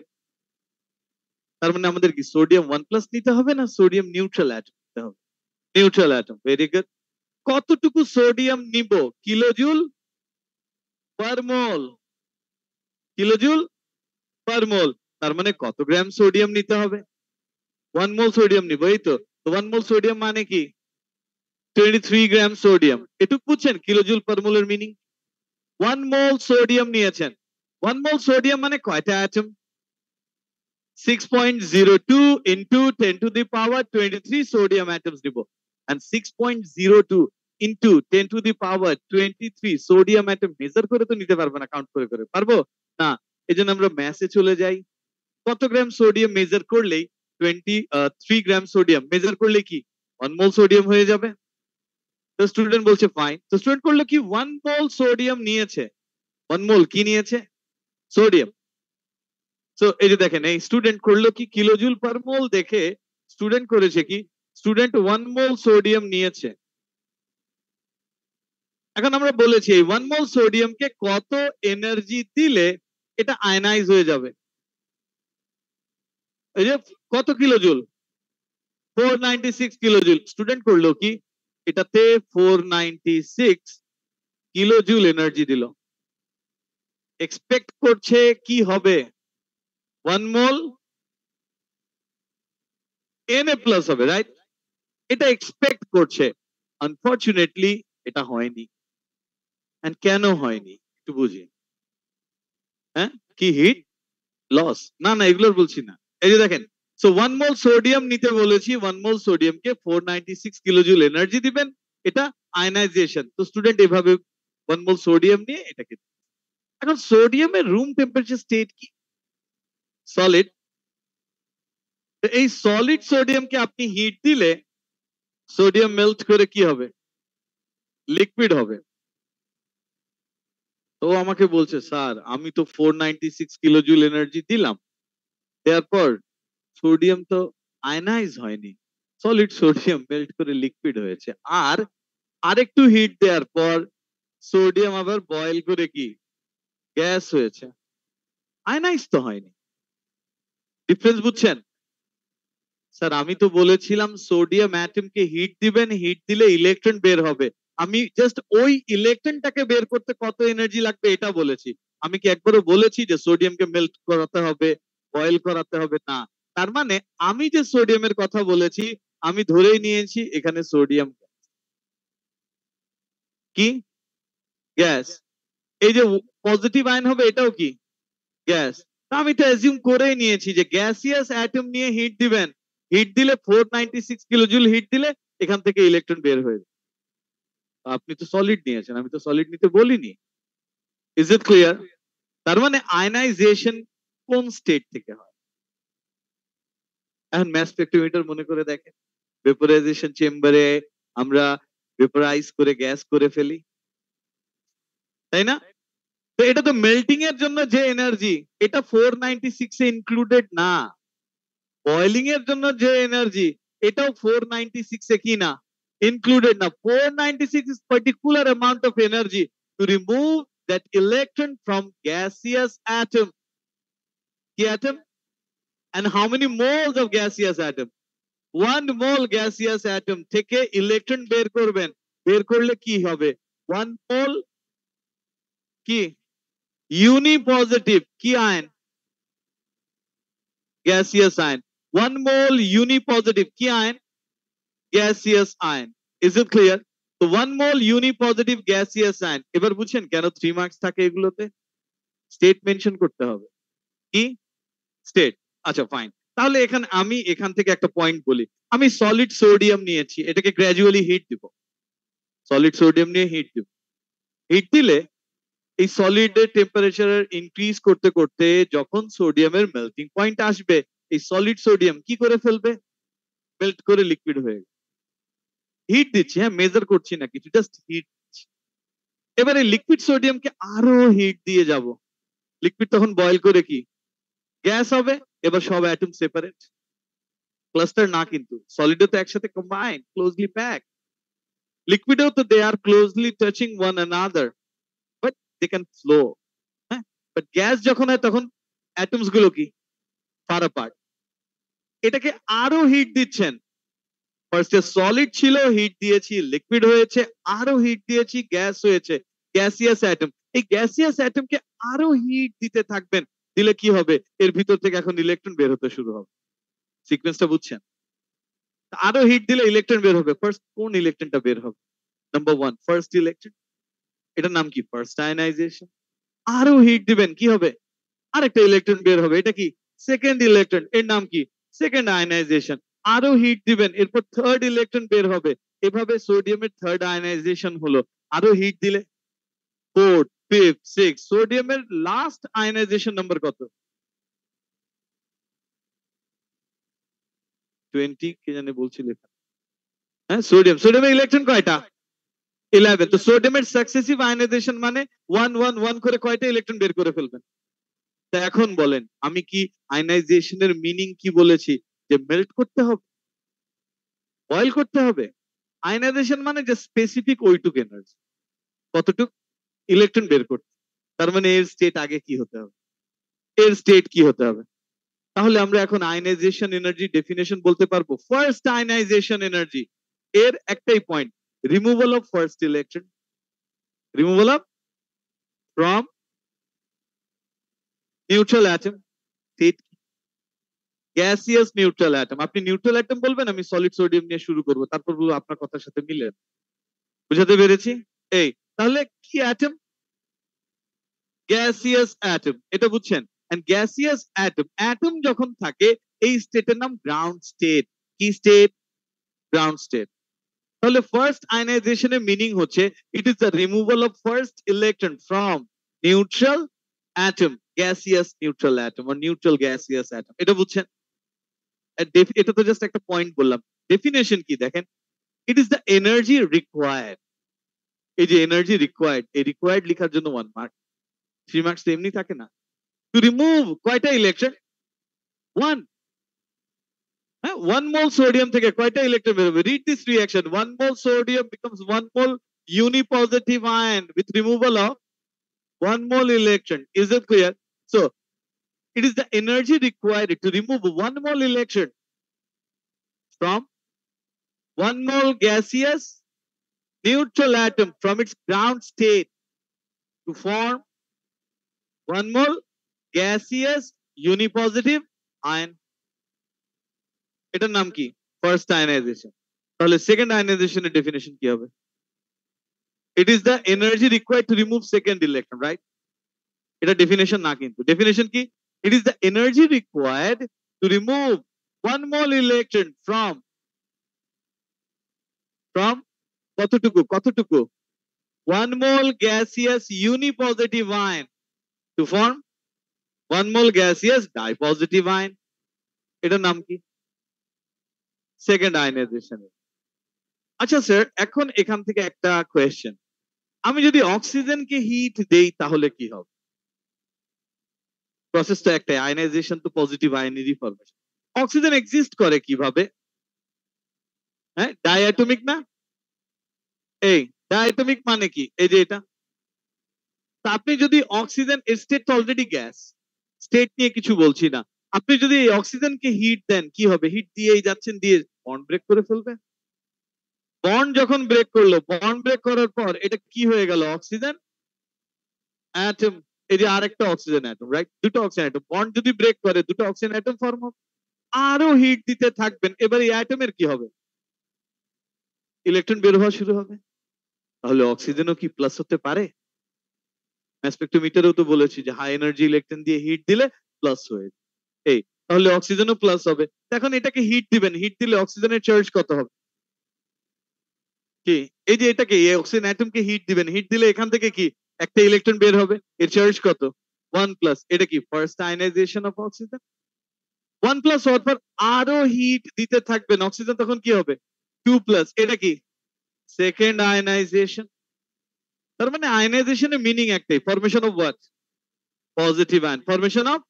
তার মানে আমাদের কি সোডিয়াম 1+ নিতে হবে না সোডিয়াম নিউট্রাল অ্যাটম নিতে হবে? Neutral atom, very good. কতটুকু সোডিয়াম নিব? কিলোজুল পার মোল, কিলোজুল পার মোল। তার মানে কত গ্রাম সোডিয়াম নিতে হবে? 1 মোল সোডিয়াম নিব, এই তো। 1 মোল সোডিয়াম মানে কি? 23 গ্রাম সোডিয়াম। এটুকু বুঝছেন কিলোজুল পার মোলের মিনিং? 1 মোল সোডিয়াম নিয়েছেন, 1 মোল সোডিয়াম মানে কয়টা atom? 6.02 into 10 to the power 23 sodium atoms নিব। and 6.02 into 10 to the power 23 sodium atom measure করে তো নিতে পারবো না, কাউন্ট করে করে পারবো না। এজন্য আমরা ম্যাথে চলে যাই। কত গ্রাম সোডিয়াম মেজার করলেই 23 গ্রাম সোডিয়াম মেজার করলে কি 1 মোল সোডিয়াম হয়ে যাবে? তো স্টুডেন্ট বলছে ফাইন। তো স্টুডেন্ট করলো কি 1 মোল সোডিয়াম নিয়েছে, 1 মোল কি নিয়েছে? সোডিয়াম। তো এই যে দেখেন, এই স্টুডেন্ট করলো কি কিলোজুল পার মোল দেখে স্টুডেন্ট করেছে কি, স্টুডেন্ট 1 মোল সোডিয়াম নিয়েছে। এখন আমরা বলেছি এই 1 মোল সোডিয়ামকে কত এনার্জি দিলে এটা আয়নাইজ হয়ে যাবে? এই যে কত কিলোজুল? 496 কিলোজুল। স্টুডেন্ট করলো কি এটাতে 496 কিলোজুল এনার্জি দিল। এক্সপেক্ট করছে কি হবে? 1 মোল Na+ হবে, রাইট? এটা এক্সপেক্ট করছে। আনফরচুনেটলি এটা হয়নি। এন্ড কেন হয়নি একটু বুঝি। হ্যাঁ, কি হিট লস? না না, এগুলোর বলছি না। এই যে দেখেন, সো 1 মোল সোডিয়াম নিতে বলেছি, 1 মোল সোডিয়ামকে 496 কিলোজুল এনার্জি দিবেন, এটা আয়নাইজেশন। তো স্টুডেন্ট এভাবে 1 মোল সোডিয়াম নিয়ে এটাকে, এখন সোডিয়ামের রুম টেম্পারেচার স্টেট কি? সলিড। এই সলিড সোডিয়ামকে আপনি হিট দিলে সোডিয়াম মেল্ট করে কি হবে? লিকুইড হবে। তো আমাকে বলছে স্যার আমি তো 496 কিলোজুল এনার্জি দিলাম, দেওয়ার পর সোডিয়াম তো আয়নাইজ হয়নি, সলিড সোডিয়াম মেল্ট করে লিকুইড হয়েছে। আর আরেকটু হিট দেওয়ার পর সোডিয়াম আবার বয়েল করে কি গ্যাস হয়েছে, আয়নাইজ তো হয়নি। ডিফারেন্স বুঝছেন? স্যার আমি তো বলেছিলাম সোডিয়াম অ্যাটমকে হিট দিবেন, হিট দিলে ইলেকট্রন বের হবে। আমি জাস্ট ওই ইলেকট্রনটাকে বের করতে কত এনার্জি লাগবে এটা বলেছি। আমি কি একবারও বলেছি যে সোডিয়ামকে মেল্ট করাতে হবে, বয়েল করাতে হবে? না। তার মানে আমি যে সোডিয়ামের কথা বলেছি, আমি ধরেই নিয়েছি এখানে সোডিয়াম কি গ্যাস। এই যে পজিটিভ আয়ন হবে এটাও কি গ্যাস। আমি তো অ্যাজিউম করেই নিয়েছি যে গ্যাসিয়াস অ্যাটম নিয়ে হিট দিবেন, হিট দিলে 496 কিলোজুল হিট দিলে এখান থেকে ইলেকট্রন বের হয়ে যাবে। আপনি তো সলিড নিয়েছেন, আমি তো সলিড নিতে বলিনি। Is it clear? তার মানে আয়নাইজেশন কোন স্টেট থেকে হয়? এখন ম্যাস স্পেক্ট্রোমিটার মনে করে দেখেন, ভেপোরাইজেশন চেম্বারে আমরা ভেপোরাইজ করে গ্যাস করে ফেলি, তাই না? তো এটা তো মেল্টিং এর জন্য যে এনার্জি, এটা 496 এ ইনক্লুডেড না। বয়েলিং এর জন্য যে এনার্জি, এটাও 496 এ কি না included না। 496 is particular amount of energy to remove that electron from gaseous atom. কি atom? And how many moles of gaseous atom? 1 mole gaseous atom থেকে ইলেকট্রন বের করবেন, বের করলে কি হবে? 1 mole কি ইউনিপজিটিভ কি আয়ন? Gaseous ion. 1 mole ইউনিপজিটিভ কি ion? Gaseous ion. Is it clear? তো 1 mole ইউনিপজিটিভ গ্যাসিয়াস আয়ন। এবার বুঝছেন কেন 3 মার্কস থাকে এগুলোতে? স্টেট মেনশন করতে হবে। কি স্টেট? আচ্ছা ফাইন। তাহলে এখানে আমি এখান থেকে একটা পয়েন্ট বলি, আমি সলিড সোডিয়াম নিয়েছি, এটাকে গ্র্যাজুয়ালি হিট দিব, সলিড সোডিয়াম নিয়ে হিট দিব। হিট দিলে এই সলিডের টেম্পারেচার ইনক্রিজ করতে করতে যখন সোডিয়ামের মেল্টিং পয়েন্ট আসবে, এই সলিড সোডিয়াম কি করে ফেলবে? মেল্ট করে লিকুইড হয়ে যাবে। হিট দিচ্ছি, হ্যাঁ, মেজার করছি না কিছু, জাস্ট হিট। এবারে লিকুইড সোডিয়ামকে আরো হিট দিয়ে যাব, লিকুইড তখন বয়েল করে কি গ্যাস হবে। এবার সব অ্যাটম সেপারেট, ক্লাস্টার না কিন্তু, সলিডও তো একসাথে কম্বাইন ক্লোজলি প্যাক, লিকুইডও তো they are closely touching one another, but they can flow. হ্যাঁ, বাট গ্যাস যখন হয় তখন অ্যাটমস গুলো কি ফার অ্যাপার্ট। এটাকে আরো হিট দিচ্ছেন, ফার্স্টে সলিড ছিল, হিট দিয়েছি লিকুইড হয়েছে, আরো হিট দিয়েছি গ্যাস হয়েছে, গ্যাসিয়াস অ্যাটম। এই গ্যাসিয়াস অ্যাটমকে আরো হিট দিতে থাকবেন, দিলে কি হবে? এর ভিতর থেকে এখন ইলেকট্রন বের হতে শুরু হবে। সিকোয়েন্সটা বুঝছেন? আরো হিট দিলে ইলেকট্রন বের হবে। ফার্স্ট কোন ইলেকট্রনটা বের হবে? নাম্বার 1 ফার্স্ট ইলেকট্রন, এটার নাম কি ফার্স্ট আয়নাইজেশন। আরো হিট দিবেন, কি হবে? আরেকটা ইলেকট্রন বের হবে, এটা কি সেকেন্ড ইলেকট্রন, এর নাম কি সেকেন্ড আয়নাইজেশন। আরো হিট দিবেন, এরপর থার্ড ইলেকট্রন বের হবে, এভাবে সোডিয়ামের থার্ড আয়নাইজেশন হলো। আরো হিট দিলে ফোর্থ, ফিফথ, সিক্স, সোডিয়ামের লাস্ট আয়নাইজেশন নাম্বার কত? 20 কে জানে বলছিল। হ্যাঁ, সোডিয়ামের ইলেকট্রন কয়টা? 11। তো সোডিয়ামের সাকসেসিভ আয়নাইজেশন মানে 1 1 1 করে কয়টা ইলেকট্রন বের করে ফেলবেন? তা এখন বলেন আমি কি আয়নাইজেশনের মিনিং কি বলেছি? যে মেল্ট করতে হবে, বয়েল করতে হবে। আয়নাইজেশন মানে যে স্পেসিফিক ওইটুক এনার্জি, কতটুক ইলেকট্রন বের করতে। তার মানে এর স্টেট আগে কি হতে হবে? এর স্টেট কি হতে হবে? তাহলে আমরা এখন আয়নাইজেশন এনার্জি ডেফিনেশন বলতে পারবো। ফার্স্ট আয়নাইজেশন এনার্জি, এর একটাই point, removal of first electron, removal of from neutral atom. State gaseous neutral atom. আপনি নিউট্রাল অ্যাটম বলবেন, আমি সলিড সোডিয়াম নিয়ে শুরু করবো, তারপর বলবো আপনার কথার সাথে মিলে। বুঝাতে পেরেছি? এই তাহলে কি অ্যাটম? গ্যাসিয়াস অ্যাটম, এটা বুঝছেন? এন্ড গ্যাসিয়াস অ্যাটম, অ্যাটম যখন থাকে এই স্টেটের নাম গ্রাউন্ড স্টেট। কি স্টেট? Ground state. তাহলে ফার্স্ট আয়নাইজেশনের মিনিং হচ্ছে ইট is the removal of first electron from neutral atom, gaseous neutral atom or neutral gaseous atom. এটা বুঝছেন? এটা তো জাস্ট একটা পয়েন্ট বললাম। ডেফিনেশন কি দেখেন, ইট ইজ দ্য এনার্জি রিকোয়ার্ড। এই যে এনার্জি রিকোয়ার্ড, এই রিকোয়ার্ড লেখার জন্য 1 মার্ক, 3 মার্কস তো এমনি থাকে না। টু রিমুভ কয়টা ইলেকট্রন? 1। হ্যাঁ, 1 মোল সোডিয়াম থেকে কয়টা ইলেকট্রন বের হবে? Read this reaction, 1 mole sodium becomes 1 mole unipositive ion with removal of 1 mole electron. Is it clear? So it is the energy required to remove 1 mole electron from 1 mole gaseous neutral atom from its ground state to form 1 mole gaseous unipositive ion. এটার নাম কি? First ionisation. তাহলে second আয়নাইজেশনের definition কি হবে? It is the energy required to remove second electron, right? এটা definition না কিন্তু। Definition কি? It is the energy required to remove 1 mole electron from কতটুকু 1 mole gaseous unipositive ion to form 1 mole gaseous dipositive ion. এটার নাম কি? Second ionisation. আচ্ছা sir, এখন এখান থেকে একটা কোয়েশ্চেন, আমি যদি অক্সিজেনকে হিট দেই তাহলে কি হবে? প্রসেস তো একটাই, আয়নাইজেশন তো পজিটিভ আয়নেরই ফরমেশন। অক্সিজেন এক্সিস্ট করে কিভাবে? হ্যাঁ, ডায়াটমিক না? এই ডায়াটমিক মানে কি? এই যে এটা। তা আপনি যদি অক্সিজেন, স্টেট তো অলরেডি গ্যাস, স্টেট নিয়ে কিছু বলছি না। আপনি যদি এই অক্সিজেনকে হিট দেন কি হবে? হিট দিয়েই যাচ্ছেন, দিয়ে বন্ড ব্রেক করে ফেলবে। বন্ড যখন ব্রেক করলো, বন্ড ব্রেক করার পর এটা কি হয়ে গেল? Oxygen atom. এই যে আরেকটা অক্সিজেন অ্যাটম, রাইট? দুটো অক্সিজেন অ্যাটম, বন্ড যদি ব্রেক করে দুটো অক্সিজেন অ্যাটম ফর্ম হবে। আরো হিট দিতে থাকবেন, এবার এই অ্যাটমের কি হবে? ইলেকট্রন বের হওয়া শুরু হবে। তাহলে অক্সিজেনও কি প্লাস হতে পারে? স্পেকট্রোমিটারেও তো বলেছি যে হাই এনার্জি ইলেকট্রন দিয়ে হিট দিলে প্লাস হয়ে যায়। এই তাহলে অক্সিজেনও প্লাস হবে। এখন এটাকে হিট দিবেন, হিট দিলে অক্সিজেনের চার্জ কত হবে? কি এই যে এটাকে, এই অক্সিজেন অ্যাটমকে হিট দিবেন, হিট দিলে এখান থেকে কি একটা ইলেকট্রন বের হবে, এর চার্জ কত? 1 প্লাস। এটা কি first ionisation of oxygen? 1 plus হওয়ার পর আরো হিট দিতে থাকবেন, অক্সিজেন তখন কি হবে? 2 প্লাস। এটা কি সেকেন্ড আয়নাইজেশন। তার মানে আয়নাইজেশনের মিনিং একটাই, formation of what? Positive ion, formation of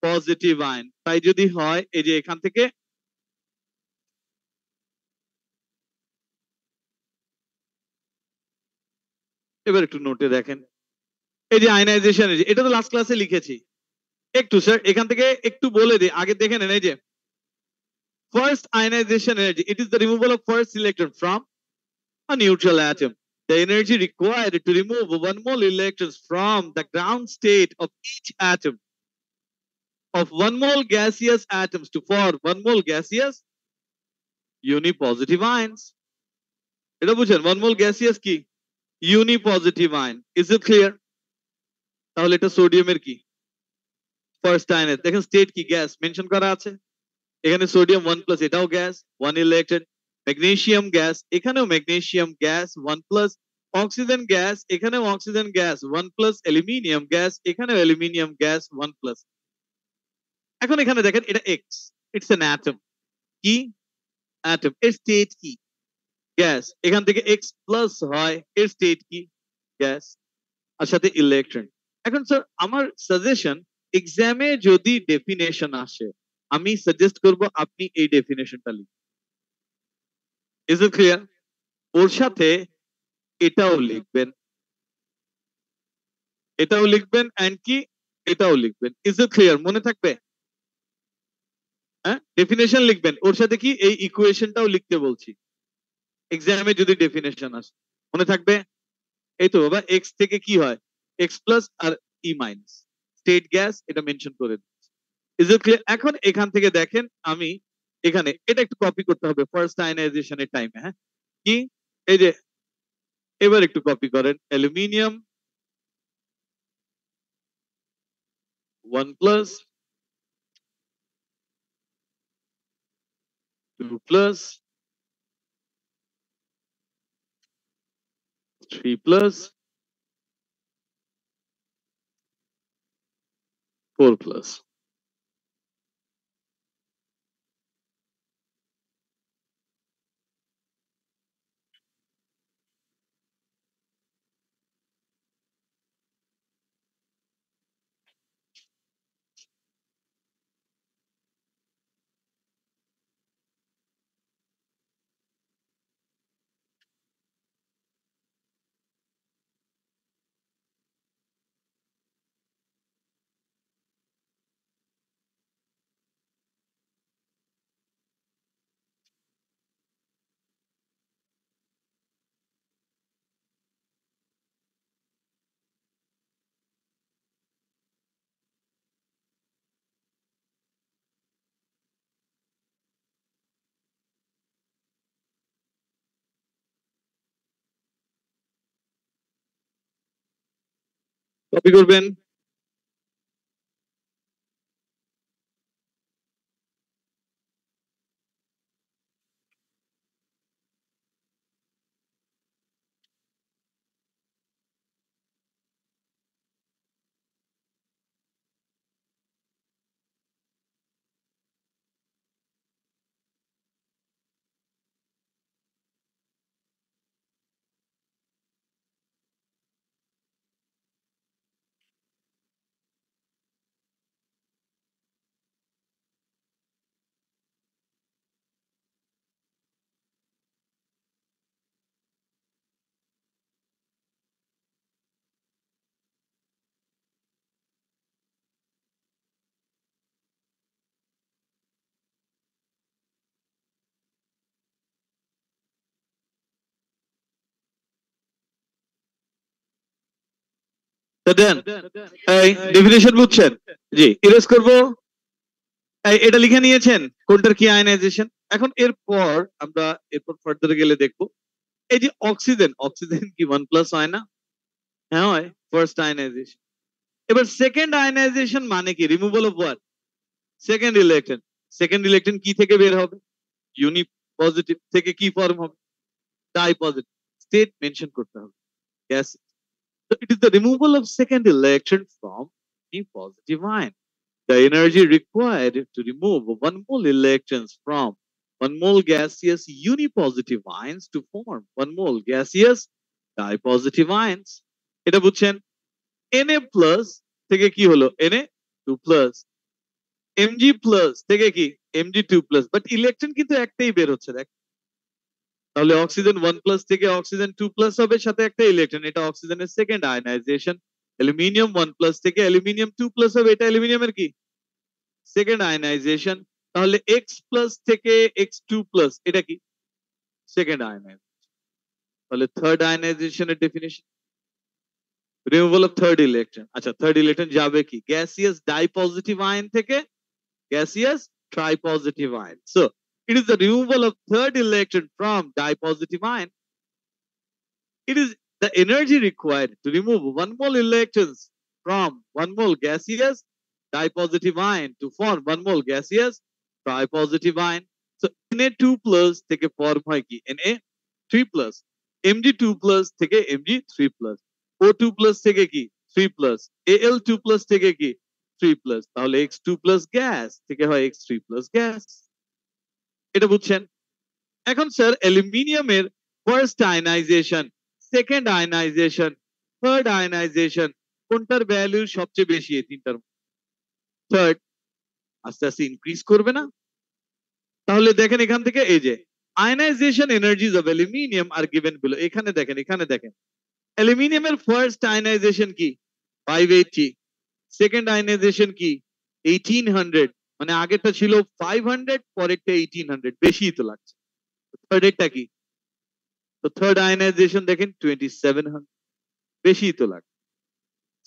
positive ion. তাই যদি হয় এই যে এখান থেকে এবার একটু নোটে দেখেন, এই যে আয়নাইজেশন, এটা তো লাস্ট ক্লাসে লিখেছি। একটু স্যার এখান থেকে একটু বলে দিই, আগে দেখে নেন। এই যে first ionization energy, it is the removal of first electron from a neutral atom. The energy required to remove 1 mole electrons from the ground state of each atom of 1 mole gaseous atoms to form 1 mole gaseous unipositive ions. এটা বুঝেন? 1 mole gaseous কি? unipositive ion. Is it clear? তাহলে এটা সোডিয়ামের কি? First আয়নের। দেখেন state কি? গ্যাস মেনশন করা আছে। এখানে সোডিয়াম 1 প্লাস, এটাও গ্যাস, 1 ইলেকট্রন। ম্যাগনেসিয়াম গ্যাস, এখানেও magnesium gas 1 plus. Oxygen gas, এখানেও oxygen gas 1 plus. Aluminium gas, এখানেও অ্যালুমিনিয়াম গ্যাস 1 প্লাস। এখন এখানে দেখেন এটা এক্স, ইটস অ্যান অ্যাটম। কি অ্যাটম? এর স্টেট কি? গ্যাস। এখান থেকে এক্স প্লাস হয়, এর স্টেট কি? গ্যাস, আর সাথে ইলেকট্রন। এখন স্যার আমার সাজেশন, এক্সামে যদি ডেফিনেশন আসে আমি সাজেস্ট করব আপনি এই ডেফিনেশনটা লিখুন। Is it clear? ওর সাথে এটাও লিখবেন, এটাও লিখবেন, এন্ড কি এটাও লিখবেন। Is it clear? মনে থাকবে? হ্যাঁ, ডেফিনেশন লিখবেন, ওর সাথে কি এই ইকুয়েশনটাও লিখতে বলছি। এক্সামে যদি ডেফিনেশন আসে মনে থাকবে। এই তো বাবা, এক্স থেকে কি হয়? এক্স প্লাস আর ই মাইনাস, স্টেট গ্যাস, এটা মেনশন করে দিচ্ছি। Is it clear? এখন এখান থেকে দেখেন, আমি এখানে এটা একটু কপি করতে হবে ফার্স্ট আয়নাইজেশনের টাইমে। হ্যাঁ, কি এই যে এবার একটু কপি করেন, aluminium 1 plus 2 plus 3 plus 4 plus. Copy করবেন। দেন এই ডেফিনিশন বুঝছেন? জি, ইরেজ করব। এটা লিখে নিয়েছেন কোনটার কি আয়নাইজেশন। এখন এরপর আমরা ফার্দার গেলে দেখবো এই যে অক্সিজেন, অক্সিজেন কি 1 প্লাস হয় না? হ্যাঁ হয়, ফার্স্ট আয়নাইজেশন। এবার সেকেন্ড আয়নাইজেশন মানে কি? Removal of what? Second electron. Second electron কি থেকে বের হবে? ইউনি পজিটিভ থেকে কি ফর্ম হবে? Die positive. স্টেট মেনশন করতে হবে। Gas. So it is the removal of second electron from the positive ion. The energy required to remove 1 mole electrons from 1 mole gaseous unipositive ions to form 1 mole gaseous dipositive ions. এটা বুঝছেন? Na plus থেকে কি হলো? Na2 plus। Mg plus থেকে কি? Mg2 plus। But electron কিন্তু একটাই বের হচ্ছে, দেখ। তাহলে অক্সিজেন 1 প্লাস থেকে অক্সিজেন 2 প্লাস হবে, সাথে একটা ইলেকট্রন, এটা অক্সিজেনের সেকেন্ড আয়নাইজেশন। অ্যালুমিনিয়াম 1 প্লাস থেকে অ্যালুমিনিয়াম 2 প্লাস হবে, এটা অ্যালুমিনিয়ামের কি? Second ionization. তাহলে X প্লাস থেকে X2 প্লাস, এটা কি? Second ionization. তাহলে থার্ড আয়নাইজেশনের definition, removal of third electron. আচ্ছা, থার্ড ইলেকট্রন যাবে কি? গ্যাসিয়াস ডাইপজিটিভ আয়ন থেকে gaseous tripositive ion. So it is the removal of third electron from dipositive ion. It is the energy required to remove 1 mole electrons from 1 mole gaseous dipositive ion to form 1 mole gaseous tripositive ion. So Na2 plus থেকে form হয় কি? Na3 plus, Mg2 plus থেকে Mg3 plus, O2 plus থেকে কি? 3 plus, Al2 plus থেকে কি? 3 plus। তাহলে X2 plus gas থেকে হয় X3 plus গ্যাস। এটা বুঝছেন? এখন স্যার অ্যালুমিনিয়ামের first ionisation, second ionisation, third ionisation কোনটার ভ্যালু সবচেয়ে বেশি? এই তিনটার থার্ড। আস্তে আস্তে ইনক্রিজ করবে না? তাহলে দেখেন এখান থেকে এই যে ionisation এনার্জিজ of aluminium are given below. এখানে দেখেন, এখানে দেখেন অ্যালুমিনিয়ামের ফার্স্ট আয়নাইজেশন কি? 580। সেকেন্ড আয়নাইজেশন কি? 1800। মানে আগেরটা ছিল 500, পরেরটা 1800, বেশিই তো লাগছে। থার্ড এরটা কি? তো থার্ড আয়নাইজেশন দেখেন 2700, বেশিই তো লাগছে।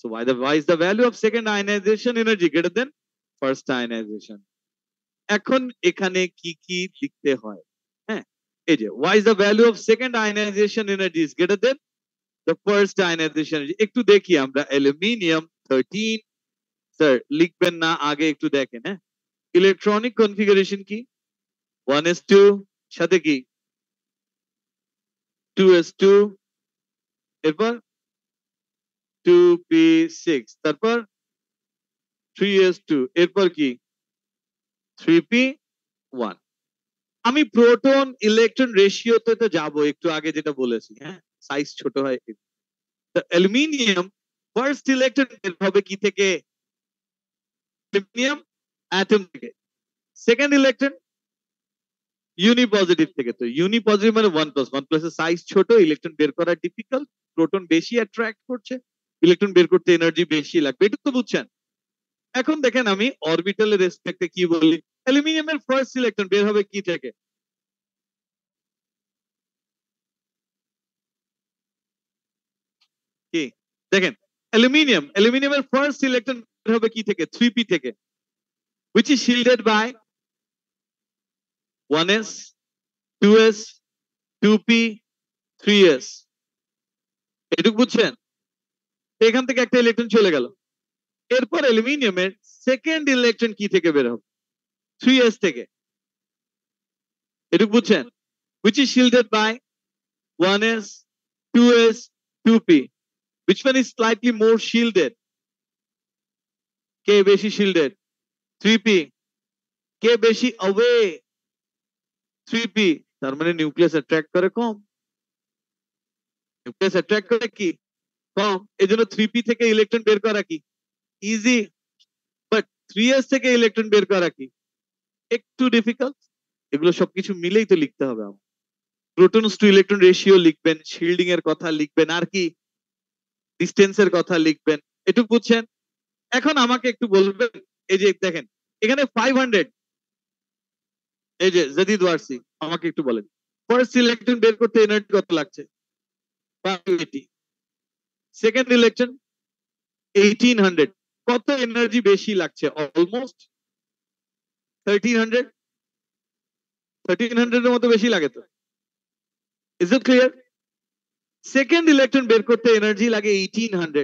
So why is the value of second ionization energy greater than first ionization? এখন এখানে কি কি লিখতে হয়? হ্যাঁ, এই যে why is the value of second ionization energy is greater than the first ionization একটু দেখি আমরা অ্যালুমিনিয়াম 13 স্যার লিখবেন না আগে একটু দেখেন হ্যাঁ ইলেকট্রনিক কনফিগারেশন কি 1s2 সাথে কি 2s2 এরপর 2p6 তারপর 3s2 এরপর কি 3p1 আমি প্রোটন ইলেকট্রন রেশিওতে তো যাব একটু আগে যেটা বলেছি হ্যাঁ সাইজ ছোট হয় অ্যালুমিনিয়াম ফার্স্ট ইলেকট্রন বের হবে কি থেকে অ্যালুমিনিয়াম অ্যাটম থেকে সেকেন্ড ইলেকট্রন ইউনিপজিটিভ থেকে তো ইউনিপজিটিভ মানে 1+1+ এর সাইজ ছোট ইলেকট্রন বের করা ডিফিকাল্ট প্রোটন বেশি অ্যাট্রাক্ট করছে ইলেকট্রন বের করতে এনার্জি বেশি লাগবে এটা তো বুঝছেন এখন দেখেন আমি অরবিটালের রেসপেক্টে কি বলি অ্যালুমিনিয়ামের ফার্স্ট ইলেকট্রন বের হবে কি থেকে কি দেখেন অ্যালুমিনিয়ামের ফার্স্ট ইলেকট্রন বের হবে কি থেকে 3p থেকে which is shielded by 1s 2s 2p 3s এটুকু বুঝছেন এখান থেকে একটা ইলেকট্রন চলে গেল এরপর অ্যালুমিনিয়ামের সেকেন্ড ইলেকট্রন কি থেকে বের হবে 3s থেকে এটুকু বুঝছেন which is shielded by 1s 2s 2p which one is slightly more shielded কে বেশি shielded 3p কে বেশি away 3p তার মানে নিউক্লিয়াস অ্যাট্রাক্ট করে কম নিউক্লিয়াস অ্যাট্রাক্ট করে কি কম এজন্য 3p থেকে ইলেকট্রন বের করা কি ইজি বাট 3s থেকে ইলেকট্রন বের করা কি একটু ডিফিকাল্ট এগুলো সবকিছু মিলেই তো লিখতে হবে আমার প্রোটনস টু ইলেকট্রন রেশিও লিখবেন শিল্ডিং এর কথা লিখবেন আর কি ডিস্টেন্সের কথা লিখবেন এটুকু বুঝছেন এখন আমাকে একটু বলবেন এই যে দেখেন এখানে 500 এই যে জাদিদ ওয়ারসি আমাকে একটু বলেন ফার্স্ট ইলেকট্রন বের করতে এনার্জি কত লাগছে 580 সেকেন্ড ইলেকট্রন 1800 কত এনার্জি বেশি লাগছে অলমোস্ট 1300 এর মতো বেশি লাগে তো is it clear second electron বের করতে এনার্জি লাগে 1800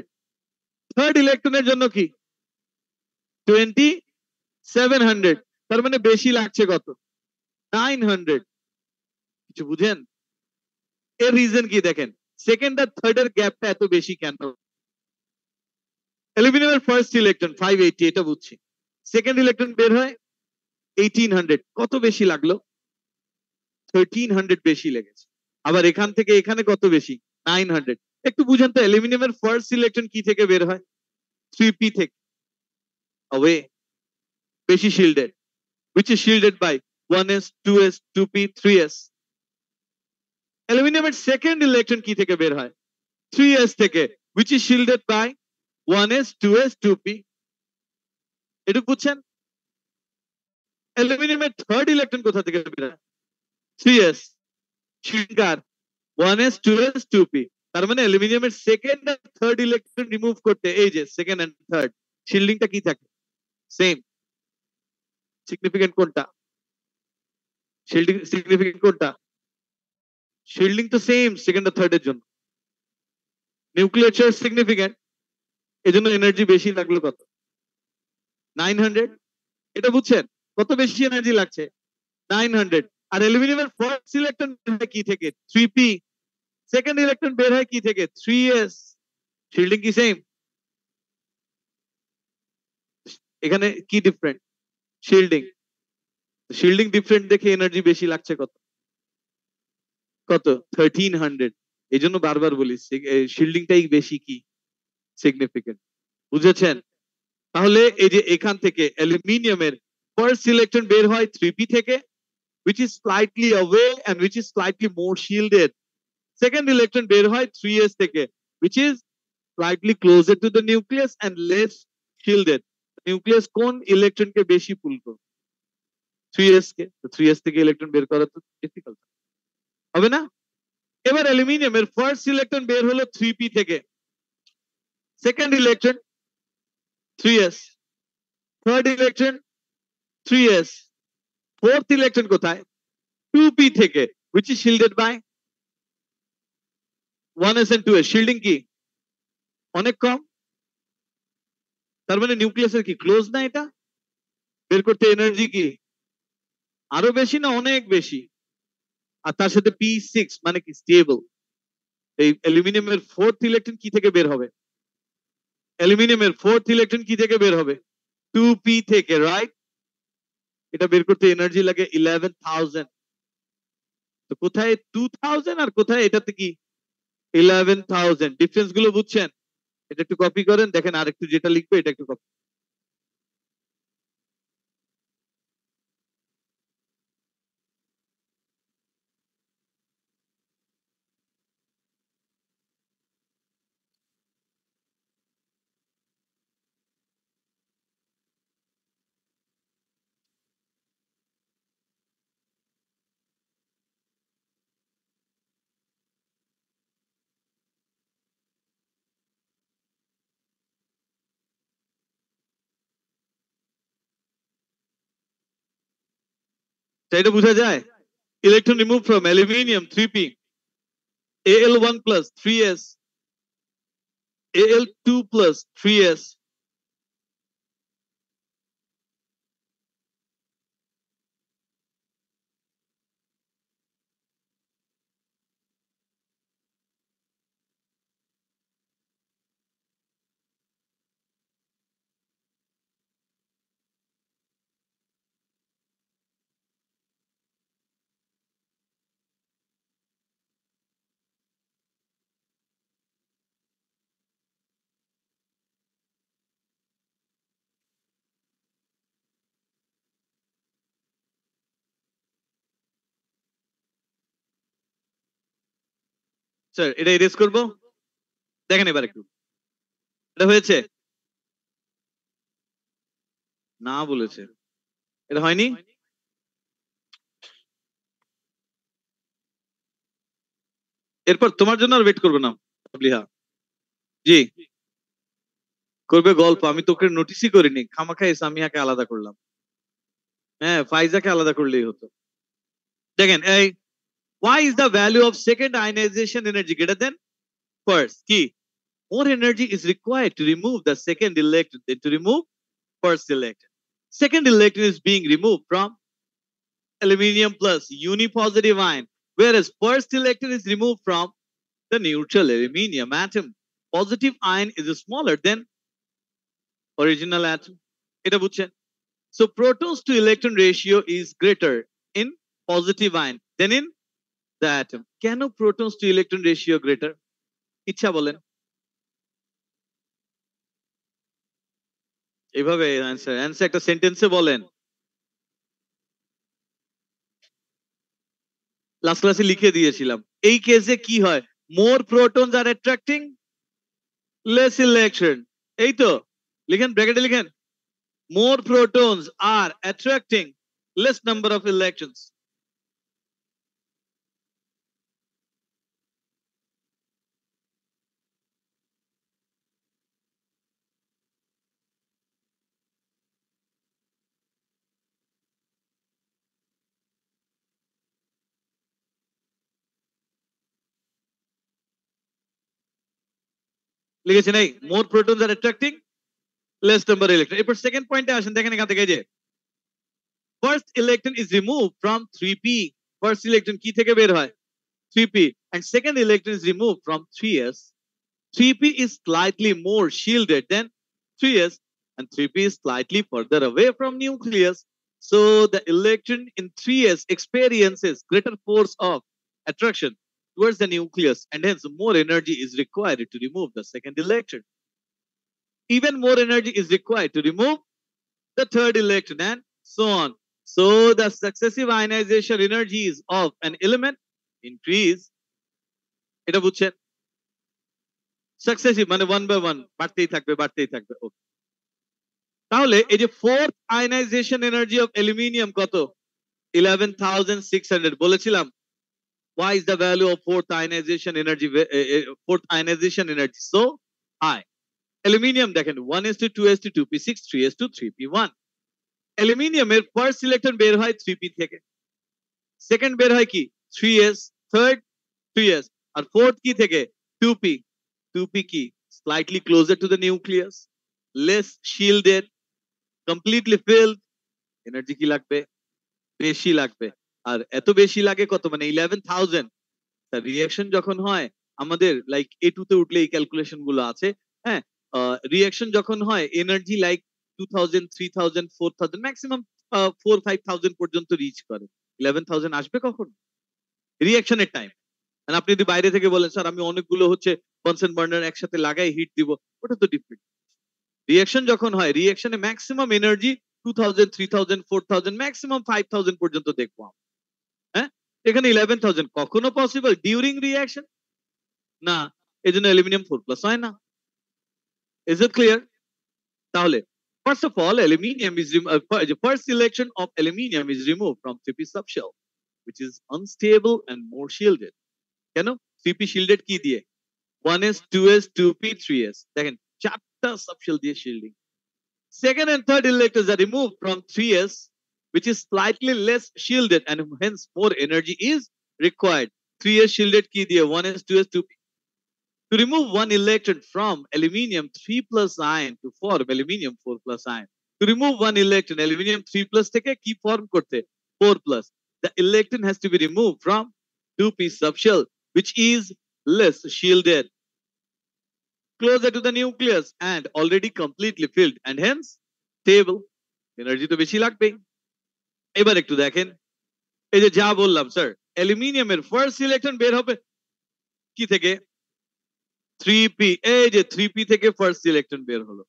থার্ড ইলেকট্রনের জন্য কি 2700 তার মানে বেশি লাগছে কত 900 কিছু বুঝেন এর রিজন কি দেখেন সেকেন্ড আর থার্ড এর গ্যাপটা এত বেশি কেন অ্যালুমিনিয়ামের ফার্স্ট ইলেকট্রন 580 এটা বুঝছি সেকেন্ড ইলেকট্রন বের হয় 1800 কত বেশি লাগলো 1300 বেশি লেগেছে আবার এখান থেকে এখানে কত বেশি 900 একটু বুঝেন তো অ্যালুমিনিয়ামের ফার্স্ট ইলেকট্রন কি থেকে বের হয় 3p থেকে away বেশি shielded which is shielded by 1s 2s 2p 3s অ্যালুমিনিয়ামের সেকেন্ড ইলেকট্রন কি থেকে বের হয় 3s থেকে which is shielded by 1s 2s 2p এটুকু বুঝছেন অ্যালুমিনিয়ামের থার্ড ইলেকট্রন কোথা থেকে বের হয় 3s শিল্ডার 1s 2s 2p তার মানে অ্যালুমিনিয়ামের সেকেন্ড আর থার্ড ইলেকট্রন রিমুভ করতে এই যে সেকেন্ড এন্ড থার্ড শিল্ডিংটা কি থাকে সেম সিগনিফিকেন্ট কোনটা শিল্ডিং সিগনিফিকেন্ট কোনটা শিল্ডিং তো সেম সেকেন্ড আর থার্ড এর জন্য নিউক্লিয়ার চার্জ সিগনিফিকেন্ট এজন্য এনার্জি বেশি লাগলো কত 900 এটা বুঝছেন কত বেশি এনার্জি লাগছে 900 আর অ্যালুমিনিয়ামের ফার্স্ট ইলেকট্রন কি থেকে 3p সেকেন্ড ইলেকট্রন বের হয় কি থেকে 3s শিল্ডিং কি সেম এখানে কি ডিফারেন্ট শিল্ডিং ডিফারেন্ট দেখে এনার্জি বেশি লাগছে কত কত 1300 এই জন্য বারবার বলি শিল্ডিংটাই বেশি কি সিগনিফিকেন্ট বুঝেছেন তাহলে এই যে এখান থেকে অ্যালুমিনিয়ামের ফার্স্ট ইলেকট্রন বের হয় 3p থেকে which is slightly away and which is slightly more shielded second electron বের হয় 3s থেকে which is slightly closer to the nucleus and less shielded nucleus কোন ইলেকট্রনকে বেশি পুল করে 3s কে তো 3s থেকে ইলেকট্রন বের করা তো ডিফিকাল্ট হবে না এবার অ্যালুমিনিয়ামের ফার্স্ট ইলেকট্রন বের হলো 3p থেকে second electron 3s third electron 3s fourth electron কোথায় 2p থেকে which is shielded by 1s and 2s shielding কি অনেক কম, তার মানে নিউক্লিয়াসের কি ক্লোজ না, এটা বের করতে এনার্জি কি আরো বেশি না অনেক বেশি, আর তার সাথে p6 মানে কি স্টেবল। এই অ্যালুমিনিয়ামের ফোর্থ ইলেকট্রন কি থেকে বের হবে, অ্যালুমিনিয়ামের ফোর্থ ইলেকট্রন কি থেকে বের হবে 2p থেকে, রাইট? এটা বের করতে এনার্জি লাগে 11,000। তো কোথায় 2000 আর কোথায় এটাতে কি 11,000, ডিফারেন্স গুলো বুঝছেন? এটা একটু কপি করেন, দেখেন আর একটু যেটা লিখবে এটা একটু কপি। এটা বোঝা যায়, electron remove from aluminium 3p, Al1 plus 3s, Al2 plus 3s, sir এটা এরেজ করব, দেখেন এবার একটু এটা হয়েছে না বলেছে, এটা হয়নি। এরপর তোমার জন্য আর ওয়েট করবো না লিহা জি, করবে গল্প, আমি তোকে নোটিসই করিনি, খামাখা সামিয়াকে আলাদা করলাম, হ্যাঁ ফাইজাকে আলাদা করলেই হতো। দেখেন এই why is the value of second ionization energy greater than first, কি more energy is required to remove the second electron than to remove first electron. Second electron is being removed from aluminium plus unipositive ion, whereas first electron is removed from the neutral aluminium atom. Positive ion is smaller than original atom. এটা বুঝছেন? So protons to electron ratio is greater in positive ion than in the atom. কেন protons to electron ratio greater? ইচ্ছা বলেন। এভাবে answer answer একটা সেন্টেন্সে বলেন। Last ক্লাসে লিখে দিয়েছিলাম। এই কেসে কি হয়? More protons are attracting less electron. এই তো লিখেন, ব্র্যাকেটে লিখেন more protons are attracting less number of electrons. লিখেছেন এই more protons are attracting less number electron. এরপর সেকেন্ড পয়েন্টে আসেন, দেখেন এখান থেকে যে first electron is remove from 3p। First electron কি থেকে বের হয় 3p, and second electron is removed from 3s. 3p is slightly more shielded than 3s, and 3p is slightly further away from nucleus. So the electron in 3s experiences greater force of attraction towards the nucleus, and hence more energy is required to remove the second electron. Even more energy is required to remove the third electron, and so on. So the successive ionization energies of an element increase. এটা বুঝছেন? Successive মানে 1 by 1 বাড়তেই থাকবে বাড়তেই থাকবে। ওকে, তাহলে এই যে fourth ionisation energy of aluminium কত 11,600 বলেছিলাম। why is the value of fourth ionization energy so high? Aluminium দেখেন 1:2:2 2p6 3:2 3p1। অ্যালুমিনিয়ামের ফার্স্ট ইলেকট্রন বের হয় 3p থেকে, সেকেন্ড বের হয় কি 3s, থার্ড 3s, আর ফোর্থ কি থেকে 2p 2p কি slightly closer to the nucleus, less shielded, completely filled, energy কি লাগবে বেশি লাগবে। আর এত বেশি লাগে কত মানে 11,000। রিঅ্যাকশন যখন হয় আমাদের লাইক A2 তে উঠলে এই ক্যালকুলেশন গুলো আছে। হ্যাঁ, রিঅ্যাকশন যখন হয় এনার্জি লাইক 2000 3000 4000 ম্যাক্সিমাম 4-5,000 পর্যন্ত রিচ করে। 11,000 আসবে কখন রিঅ্যাকশনের টাইম। আপনি যদি বাইরে থেকে বলেন স্যার আমি অনেকগুলো হচ্ছে বনসেন বার্নার একসাথে লাগাই হিট দিব, ওটা তো ডিফারেন্ট। রিঅ্যাকশন যখন হয় রিঅ্যাকশনে ম্যাক্সিমাম এনার্জি 2000 3000 4000 ম্যাক্সিমাম 5000 পর্যন্ত দেখবো আমরা। হ্যাঁ, এখানে 11,000 কখনো পসিবল ডিউরিং রিঅ্যাকশন না, এজন্য অ্যালুমিনিয়াম 4+ হয় না। Is it clear? তাহলে first of all aluminium is first selection of aluminium is remove from 3p subshell which is unstable and more shielded। কেন 3p shielded কি দিয়ে 1s 2s 2p 3s দেখেন চারটা সাবশেল দিয়ে shielding. Second and third electrons are removed from 3s which is slightly less shielded and hence more energy is required। 3s shielded কি দিয়ে 1s 2s 2p। To remove one electron from aluminium 3+ ion to form aluminium 4+ ion। To remove one electron aluminium 3+ থেকে কি form করতে 4+, the electron has to be removed from 2p subshell which is less shielded, closer to the nucleus and already completely filled and hence stable। Energy তো বেশি লাগবে। এবার একটু দেখেন এই যে যা বললাম স্যার অ্যালুমিনিয়ামের ফার্স্ট ইলেকট্রন বের হবে কি থেকে 3p, এই যে 3p থেকে ফার্স্ট ইলেকট্রন বের হলো।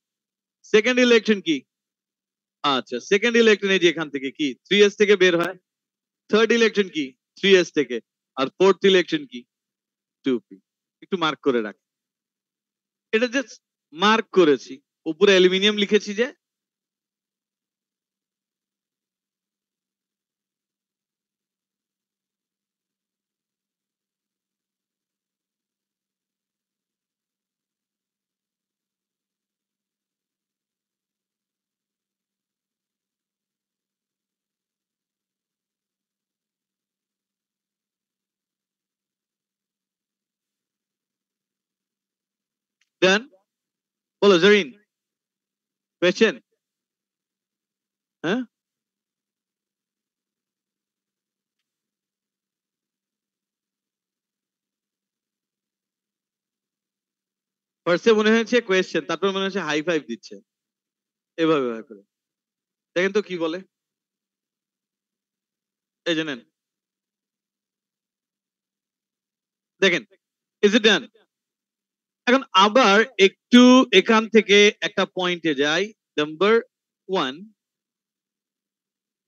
সেকেন্ড ইলেকট্রন কি আচ্ছা সেকেন্ড ইলেকট্রন এই যে এখান থেকে কি 3s থেকে বের হয়। থার্ড ইলেকট্রন কি 3s থেকে, আর ফোর্থ ইলেকট্রন কি 2p। একটু মার্ক করে রাখ, এটা জাস্ট মার্ক করেছি, উপরে অ্যালুমিনিয়াম লিখেছি যে ডান। বলো জরিন কোয়েশ্চেন। হ্যাঁ ফার্স্টে মনে হয়েছে কোয়েশ্চেন, তারপর মনে হচ্ছে হাই ফাইভ দিচ্ছে এভাবে এভাবে করে। দেখেন তো কি বলে, এই জানেন দেখেন ইজ ইট ডান। এখন আবার একটু এখান থেকে একটা পয়েন্টে যাই। নাম্বার 1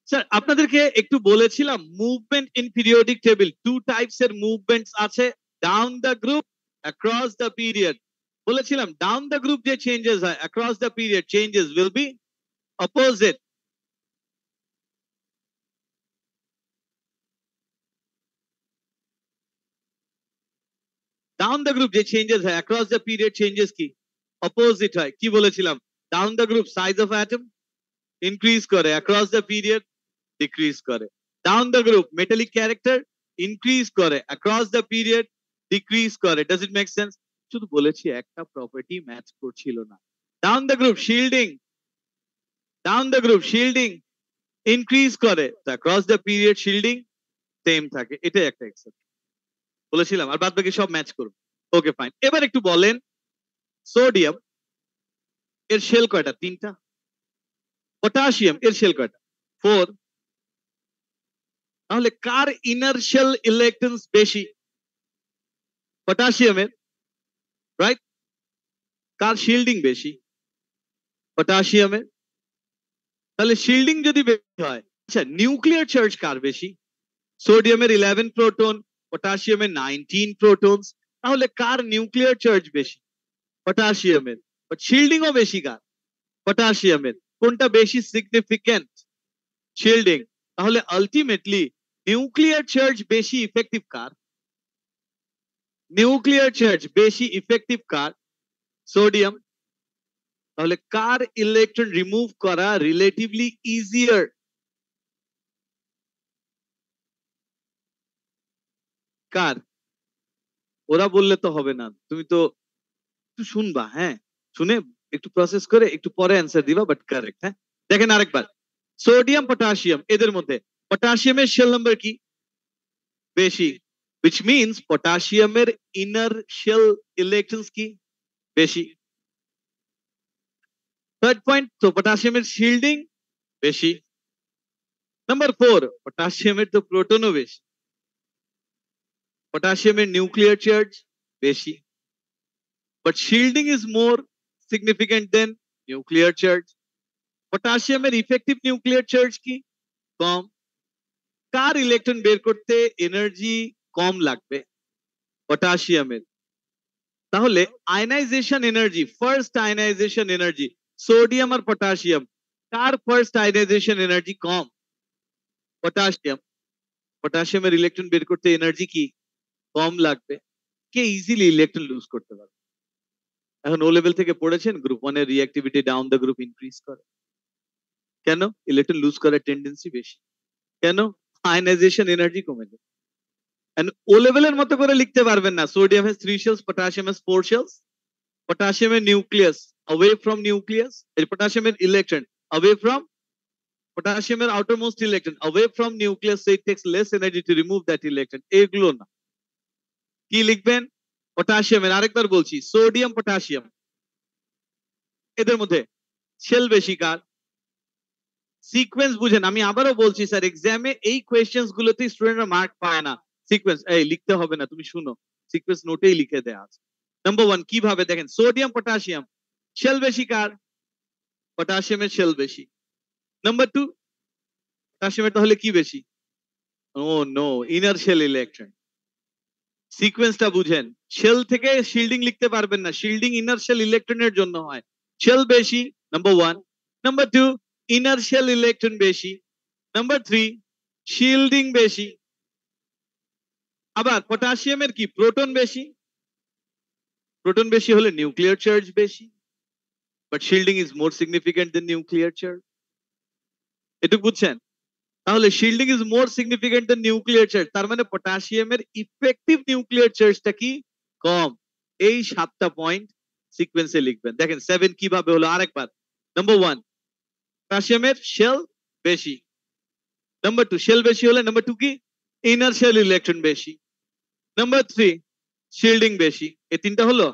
স্যার আপনাদেরকে একটু বলেছিলাম movement in periodic table two types এর মুভমেন্টস আছে, down the group across the period. বলেছিলাম ডাউন দ্য গ্রুপ যে চেঞ্জেস হয় across the period changes will be opposite. Down the group যে চেঞ্জেস হয় অ্যাক্রস দ্য পিরিয়ড চেঞ্জেস কি opposite হয়। কি বলেছিলাম down the group size of atom increase করে, অ্যাক্রস দ্য পিরিয়ড ডিক্রিজ করে। Down the group metallic character increase করে, across the period decrease করে। Does it make sense? শুধু বলেছি একটা প্রপার্টি ম্যাচ করছিল না। Down the group shielding, down the group shielding increase করে, across the period shielding same থাকে। এটাই একটা এক্সেপ্ট বলেছিলাম, আর বাদ বাকি সব ম্যাচ করবে। ওকে ফাইন। এবার একটু বলেন সোডিয়াম এর শেল কয়টা? 3টা। পটাশিয়াম এর শেল কয়টা? 4। তাহলে কার ইনার শেল ইলেকট্রনস বেশি? পটাশিয়ামের, রাইট? কার শিল্ডিং বেশি? পটাশিয়ামের। তাহলে শিল্ডিং যদি বেশি হয়, আচ্ছা নিউক্লিয়ার চার্জ কার বেশি? সোডিয়ামের 11 প্রোটন, পটাশিয়ামের 19 প্রোটনস। তাহলে কার নিউক্লিয়ার চার্জ বেশি? পটাশিয়ামের। বাট শিল্ডিংও বেশি কার? পটাশিয়ামের। কোনটা বেশি সিগনিফিকেন্ট? শিল্ডিং। তাহলে আলটিমেটলি নিউক্লিয়ার চার্জ বেশি ইফেক্টিভ কার? নিউক্লিয়ার চার্জ বেশি ইফেক্টিভ কার? সোডিয়াম। তাহলে কার ইলেকট্রন রিমুভ করা রিলেটিভলি ইজিয়ার? কার? ওরা বললে তো হবে না, তুমি তো একটু শুনবা, হ্যাঁ, শুনে একটু প্রসেস করে একটু পরে অ্যান্সার দিবা, বাট কারেক্ট। হ্যাঁ, দেখেন আরেকবার, সোডিয়াম পটাশিয়াম এদের মধ্যে পটাশিয়ামের শেল নাম্বার কি বেশি, which means পটাশিয়ামের ইনার শেল ইলেকট্রনস কি বেশি। থার্ড পয়েন্ট, তো পটাশিয়ামের শিল্ডিং বেশি। নাম্বার 4, পটাশিয়ামের তো প্রোটনও বেশি, পটাশিয়ামের নিউক্লিয়ার চার্জ বেশি, but shielding is more significant than nuclear charge. পটাশিয়ামের ইফেক্টিভ নিউক্লিয়ার চার্জ কি কম। কার ইলেকট্রন বের করতে এনার্জি কম লাগবে পটাশিয়ামের। তাহলে ionization energy, first ionization energy, sodium আর পটাশিয়াম, কার ফার্স্ট আয়নাইজেশন এনার্জি কম পটাশিয়াম। পটাশিয়ামের ইলেকট্রন বের করতে এনার্জি কি কম লাগবে, কে ইজিলি ইলেকট্রন লুজ করতে পারবে। এখন ও লেভেল থেকে পড়েছেন গ্রুপ 1 এর reactivity down the group increase করে, কেন ইলেকট্রন লুজ করার টেন্ডেন্সি বেশি, কেন আয়নাইজেশন এনার্জি কমে যায়। এন্ড ও লেভেলের মতো করে লিখতে পারবেন না sodium has 3 shells, potassium has 4 shells, potassium এর নিউক্লিয়াস away from nucleus, এর potassium এর ইলেকট্রন away from, potassium এর outermost electron away from nucleus, so it takes less energy to remove that electron, এগুলো না। কি লিখবেন পটাশিয়ামের, আরেকবার বলছি সোডিয়াম পটাশিয়াম এদের মধ্যে শেল বেশি কার, সিকোয়েন্স বুঝেন, আমি আবারও বলছি স্যার এক্সামে এই কোয়েশ্চেন্স গুলোতে স্টুডেন্টরা মার্ক পায় না। সিকোয়েন্স এই লিখতে হবে না, তুমি শুনো, সিকোয়েন্স নোটেই লিখে দেয়া আছে। নাম্বার 1 কিভাবে দেখেন, সোডিয়াম পটাশিয়াম শেল বেশি কার, পটাশিয়ামের শেল বেশি। নাম্বার 2, পটাশিয়ামের তাহলে কি বেশি, ও নো, ইনার শেল ইলেকট্রন। সিকোয়েন্সটা বুঝেন, শেল থেকে শিল্ডিং লিখতে পারবেন না, শিল্ডিং ইনার শেল ইলেকট্রনের জন্য হয়, শেল বেশি number 1। Number 2, inner shell electron বেশি। নাম্বার 3, শিল্ডিং বেশি। আবার পটাশিয়ামের কি প্রোটন বেশি, প্রোটন বেশি হলে নিউক্লিয়ার চার্জ বেশি, but shielding is more significant than nuclear charge. এটুকু বুঝছেন, তাহলে shielding is more significant than nuclear charge, তার মানে পটাশিয়ামের ইফেক্টিভ নিউক্লিয়ার চার্জটা কি কম। এই 7টা পয়েন্ট সিকোয়েন্সে লিখবেন। দেখেন 7 কিভাবে হলো আরেকবার। নাম্বার 1, পটাশিয়ামের শেল বেশি। নাম্বার 2, শেল বেশি হলে নাম্বার 2 কি ইনার শেল ইলেকট্রন বেশি। নাম্বার 3, শিল্ডিং বেশি। এই তিনটা হলো।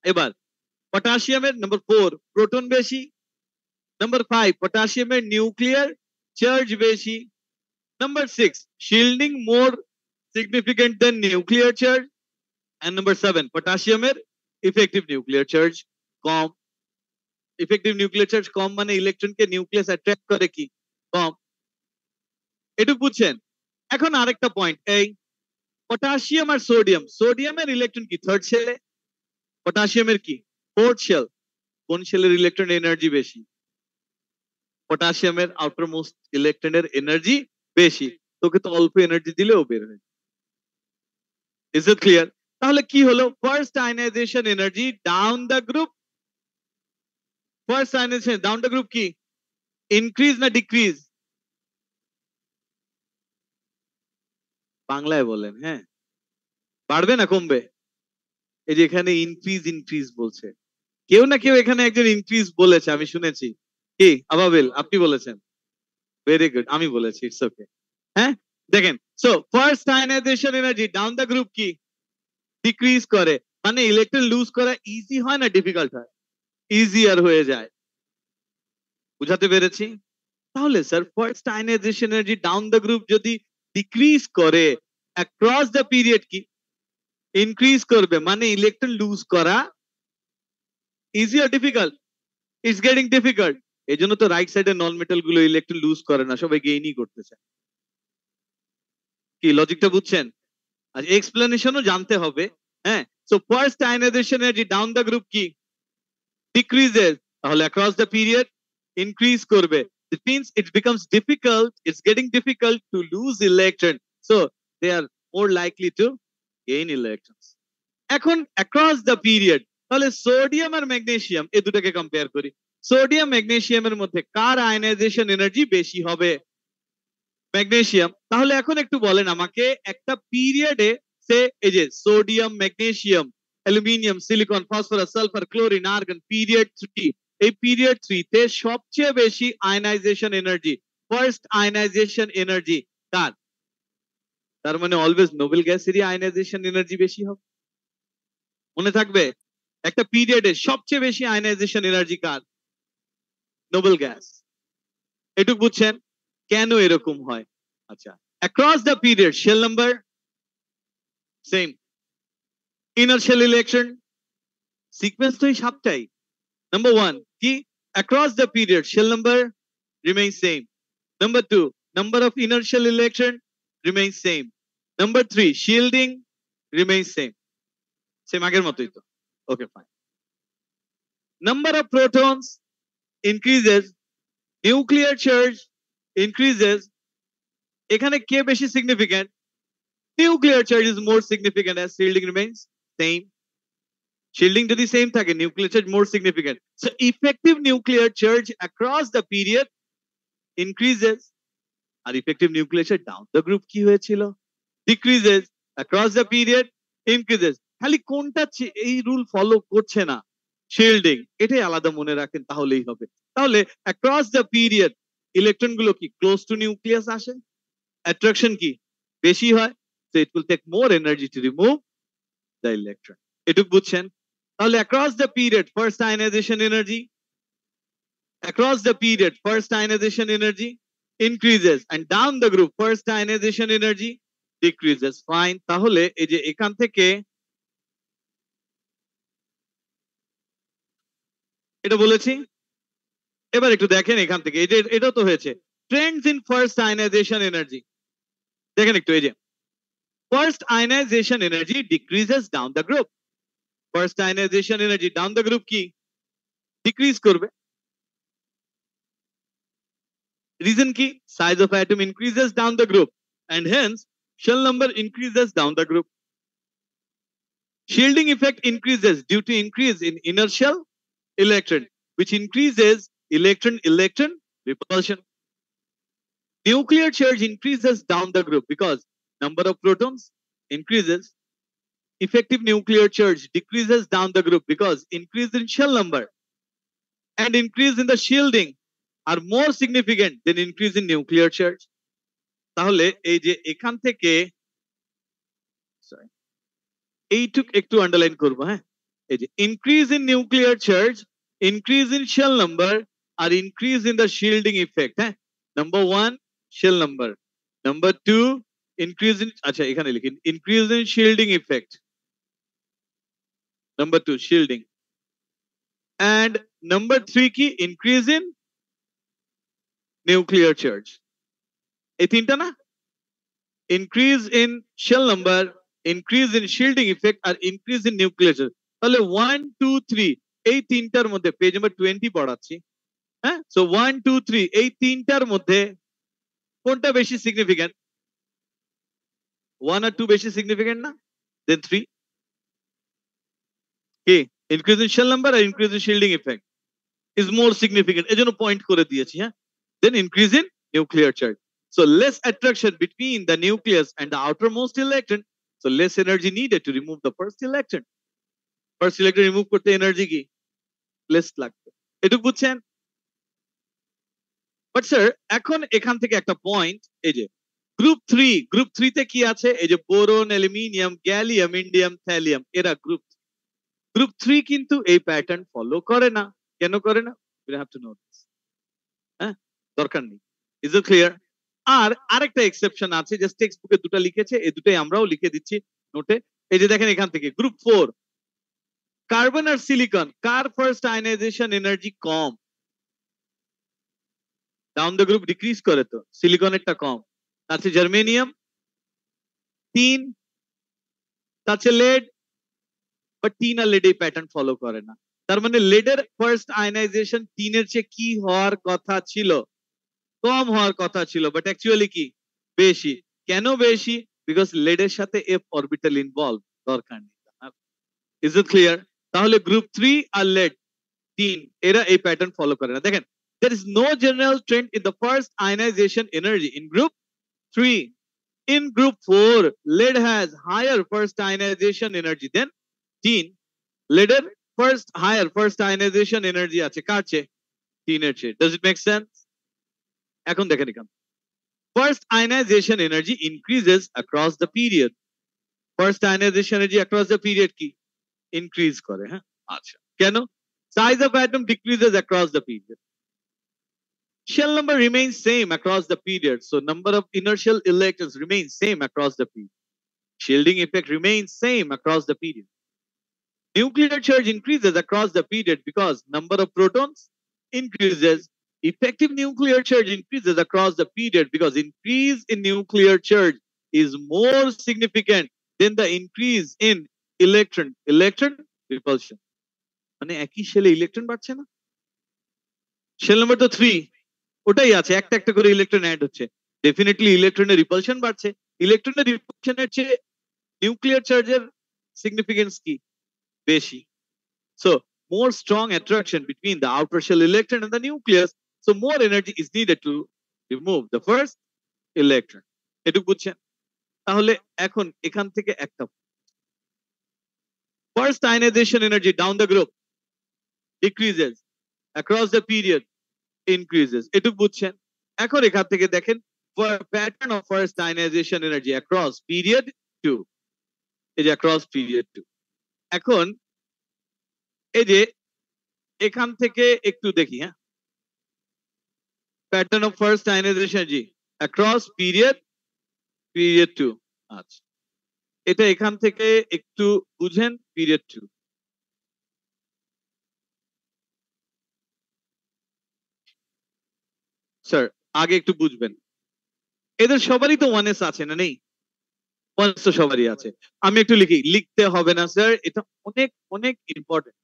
এবার পটাশিয়ামের নাম্বার 4 প্রোটন বেশি। নাম্বার 5, পটাশিয়ামের নিউক্লিয়ার চার্জ বেশি। Number 6, shielding more significant than nuclear charge. And number 7, পটাশিয়ামের ইফেক্টিভ নিউক্লিয়ার চার্জ কম। ইফেক্টিভ নিউক্লিয়ার চার্জ কম মানে ইলেকট্রনকে নিউক্লিয়াস অ্যাট্রাক্ট করে কি কম। এটুকু বুঝছেন। এখন আরেকটা পয়েন্ট, এই পটাশিয়াম আর সোডিয়াম, সোডিয়ামের ইলেকট্রন কি থার্ড শেলে, পটাশিয়ামের কি ফোর্থ শেল, কোন শেলের ইলেকট্রন এনার্জি বেশি, পটাশিয়ামের আউটার মোস্ট ইলেকট্রনের এনার্জি বেশি, তোকে তো অল্প এনার্জি দিলেও বের হয়ে। Is it clear? তাহলে কি হলো, first ionization energy down the group, first ionisation down the group কি ইনক্রিজ না ডিক্রিজ, বাংলায় বলেন, হ্যাঁ, বাড়বে না কমবে? এই যে এখানে ইনক্রিজ ইনক্রিজ বলছে, কেউ না কেউ এখানে একজন ইনক্রিজ বলেছে আমি শুনেছি, কি আবাবিল আপনি বলেছেন, ভেরি গুড, আমি বলেছি, ইটস ওকে। হ্যাঁ, দেখেন, so first ionization energy down the group কি ডিক্রিজ করে, মানে ইলেকট্রন লুজ করা ইজি হয় না ডিফিকাল্ট হয়, ইজিয়ার হয়ে যায়। বুঝাতে পেরেছি? তাহলে sir first ionization energy down the group যদি ডিক্রিজ করে অ্যাক্রস দ্য পিরিয়ড কি ইনক্রিজ করবে, মানে ইলেকট্রন লুজ করা ইজি আর ডিফিকাল্ট, ইটস গেটিং ডিফিকাল্ট। এই জন্য তো রাইট সাইডের নন মেটাল গুলো ইলেকট্রন লুজ করে না, সবাই গেইনই করতেছে। কি লজিকটা বুঝছেন? আর এক্সপ্লেনেশনও জানতে হবে। হ্যাঁ, so first ionization energy down the group কি ডিক্রিজেস, তাহলে অ্যাক্রস দ্য পিরিয়ড ইনক্রিজ করবে। It means it becomes difficult, it's getting difficult to lose electron, so they are more likely to gain electrons. এখন across the period, তাহলে sodium আর magnesium এই দুটাকে compare করি, sodium ম্যাগনেসিয়ামের মধ্যে কার ionisation energy বেশি হবে, magnesium. তাহলে এখন একটু বলেন আমাকে, একটা পিরিয়ডে সে এই যে sodium, magnesium, aluminium, silicon, phosphorus, sulphur, chlorine, argon, period 3, এই পিরিয়ড 3 তে সবচেয়ে বেশি ionization energy, first ionization energy কার? তার মানে অলওয়েজ নোবেল গ্যাসেরই আয়নাইজেশন এনার্জি বেশি হবে। মনে থাকবে, একটা পিরিয়ডে সবচেয়ে বেশি আয়নাইজেশন এনার্জি কার? Noble gas. এটুকু বুঝছেন কেন এরকম হয়? আচ্ছা, across the period shell number same, inner shell electron sequence তো এই সাতটাই। নাম্বার 1 কি? Across the period shell number remains same. Number 2, number of inertial electron remains same. Number 3, shielding remains same. Same আগের মতোই তো। Okay, fine. Number of protons increases, nuclear charge increases. এখানে কে বেশি significant? Nuclear charge is more significant as shielding remains same. Shielding যদি same থাকে, nuclear charge more significant. So effective nuclear charge across the period increases, R effective nuclear charge down the group কি হয়েছিল? Decreases across the period, increases. খালি কোনটা এই rule follow করছে না? Shielding. এটাই আলাদা মনে রাখেন তাহলেই হবে। তাহলে across the period ইলেকট্রন গুলো কি ক্লোজ টু নিউক্লিয়াস আসে, অ্যাট্রাকশন কি বেশি হয়, so it will take more energy to remove the electron. এটুকু বুঝছেন? তাহলে across the period first ionization energy, across the period first ionization energy increases and down the group first ionization energy decreases. Fine. তাহলে এই যে এখান থেকে এটা বলেছি, এবার একটু দেখেন এখান থেকে এই যে এটা তো হয়েছে Trends in first ionization energy. দেখেন একটু এই যে first ionization energy decreases down the group, first ionization energy down the group কি ডিক্রিজ করবে। রিজন কি? Size of atom increases down the group and hence shell number increases down the group. Shielding effect increases due to increase in inertial electron, which increases electron repulsion. Nuclear charge increases down the group because number of protons increases. Effective nuclear charge decreases down the group because increase in shell number and increase in the shielding are more significant than increase in nuclear charge. তাহলে এই যে এখান থেকে এইটুক একটু underline করবো, হ্যাঁ, এই যে increase in nuclear charge, increase in shell number আর increase in the shielding effect. হ্যাঁ, number 1 shell number, number 2 increase in, আচ্ছা এখানে লিখুন increase in shielding effect, number 2 shielding, and number 3 কি ইনক্রিজ ইন নিউক্লিয়ার চার্জ। এই তিনটা না, increase in shell number, increase in shielding effect আর increase in nuclear charge. তাহলে 1 2 3 এই তিনটার মধ্যে পেজ নাম্বার 20 পড়াচ্ছি, হ্যাঁ, সো 1 2 3 এই তিনটার মধ্যে কোনটা বেশি সিগনিফিক্যান্ট? 1 আর 2 বেশি সিগনিফিক্যান্ট না? দেন 3 কি ইনক্রিজ ইন শেল নাম্বার আর increase in shielding effect is more significant, এজন্য পয়েন্ট করে দিয়েছি। হ্যাঁ, then increase in nuclear charge, so less attraction between the nucleus and the outermost electron, so less energy needed to remove the first electron. First electron remove করতে energy কি less লাগবে, এটুকু বুঝছেন? But sir এখন এখান থেকে একটা point, এই যে গ্রুপ 3 তে কি আছে? এই যে boron, aluminium, gallium, indium, thallium, এরা গ্রুপ 3 কিন্তু এই প্যাটার্ন ফলো করে না। কেন করে না? we have to know this. হ্যাঁ, দরকার নেই। Is it clear? আর আরেকটা এক্সেপশন আছে, জাস্ট টেক্সট বুকে দুটো লিখেছে, এই দুটোই আমরাও লিখে দিচ্ছি নোটে। এই যে দেখেন এখান থেকে গ্রুপ 4 কার্বন আর সিলিকন, কার ফার্স্ট আয়নাইজেশন এনার্জি কম? ডাউন দ্য গ্রুপ ডিক্রিজ করে তো, সিলিকনেরটা কম। তার জার্মেনিয়াম 3, তার লেড, বাট 3 আর লেড এই প্যাটার্ন ফলো করে না। তার মানে লেডের ফার্স্ট আয়নাইজেশন 3 এর চেয়ে কি হওয়ার কথা ছিল? কম হওয়ার কথা ছিল, বাট অ্যাকচুয়ালি কি বেশি। কেন বেশি? বিকজ লেডের সাথে এফ অরবিটাল ইনভলভ, দরকার নেই। Is it clear? তাহলে গ্রুপ 3 আর লেড 3 এরা এই প্যাটার্ন ফলো করে না। দেখেন there is no general trend in the first ionization energy in group 3, In group 4, lead has higher first ionization energy than tin. Leader first ionization energy আছে কার চেয়ে? তিনের চেয়ে। Does it make sense? এখন দেখেন এখানে first ionization energy increases across the period. First ionization energy across the period কি increase করে, হ্যাঁ? আচ্ছা কেন? Size of atom decreases across the period. Shell number remains same across the period, so number of inertial electrons remains same across the period. Shielding effect remains same across the period. Nuclear charge increases across the period because number of protons increases. Effective nuclear charge increases across the period because increase in nuclear charge is more significant than the increase in electron repulsion. মানে একই শেলে electron বাড়ছে না? Shell number তো 3 ওটাই আছে, একটা একটা করে ইলেকট্রন অ্যাড হচ্ছে, ডেফিনেটলি ইলেকট্রনের রিপালশন বাড়ছে। ইলেকট্রনের রিপালশনের চেয়ে নিউক্লিয়ার চার্জের সিগনিফিকেন্স কি বেশি। So more strong attraction between the outer shell electron and the nucleus, so more energy is needed to remove the first electron. এটুকু বুঝছেন? তাহলে এখন এখান থেকে একটা first ionization energy down the group decreases across the period increases. এটুকু বুঝছেন? এখন এখান থেকে দেখেন pattern of first ionization energy across period 2, এই যে across period 2। এখন এই যে এখান থেকে একটু দেখি, হ্যাঁ, pattern of first ionization energy across period 2। আচ্ছা এটা এখান থেকে একটু বুঝেন period 2। স্যার আগে একটু বুঝবেন, এদের সবারই তো 1s আছে না নেই? 1s তো সবারই আছে। আমি একটু লিখি, লিখতে হবে না স্যার, এটা অনেক অনেক ইম্পর্টেন্ট।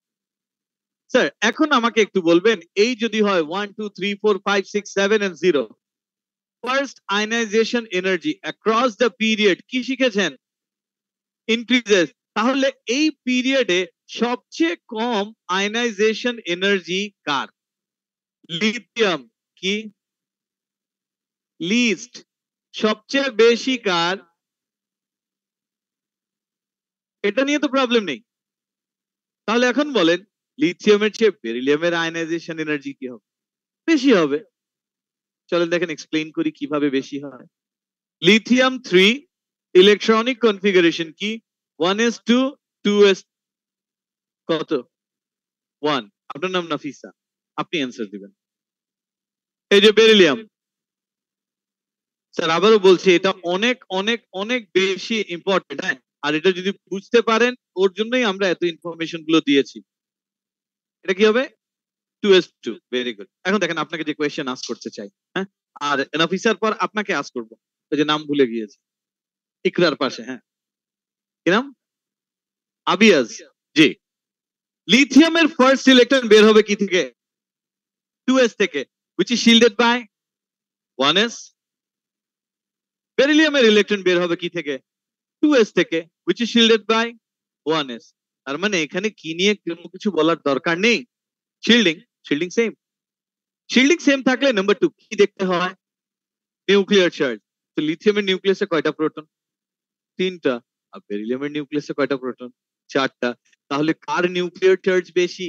স্যার এখন আমাকে একটু বলবেন, এই যদি হয় 1 2 3 4 5 6 7 and 0, first ionization energy across the period কি শিখেছেন? ইনক্রিজেস। তাহলে এই পিরিয়ডে সবচেয়ে কম আয়নাইজেশন এনার্জি কার? লিথিয়াম। কি লিস্ট? সবচেয়ে বেশি কার? এটা নিয়ে তো প্রবলেম নেই। তাহলে এখন বলেন লিথিয়ামের চেয়ে বেরিলিয়ামের আয়নাইজেশন এনার্জি কি হবে? বেশি হবে। চলেন দেখেন এক্সপ্লেইন করি কিভাবে বেশি হয়। লিথিয়াম 3 ইলেকট্রনিক কনফিগারেশন কি? 1s2 2s কত? 1। আপনার নাম নাফিসা, আপনি অ্যান্সার দিবেন। এই যে বেরিলিয়াম, স্যার আবারও বলছি এটা অনেক অনেক অনেক বেশি ইম্পর্টেন্ট, হ্যাঁ, আর এটা যদি বুঝতে পারেন ওর জন্যই আমরা এত ইনফরমেশন গুলো দিয়েছি। এটা কি হবে? 2s2। Very good. এখন দেখেন আপনাকে যে কোয়েশ্চেন আস্ক করতে চাই, হ্যাঁ, আর নাফিসার পর আপনাকে আস্ক করব। ওই যে নাম ভুলে গিয়েছি, ইকরার পাশে, হ্যাঁ, কি নাম? আবিয়াজ। জি। লিথিয়ামের ফার্স্ট ইলেকট্রন বের হবে কি থেকে? 2s থেকে, which is shielded by 1s। বেরিলিয়ামের ইলেকট্রন বের হবে কি থেকে? 2s থেকে, which is shielded by 1s। তার মানে এখানে কি নিয়ে কোনো কিছু বলার দরকার নেই। Shielding, shielding same. Shielding same থাকলে নাম্বার 2 কি দেখতে হয়? Nuclear charge. তো লিথিয়ামের নিউক্লিয়াসে কয়টা প্রোটন? 3টা। আর বেরিলিয়ামের নিউক্লিয়াসে কয়টা প্রোটন? 4টা। তাহলে কার নিউক্লিয়ার চার্জ বেশি?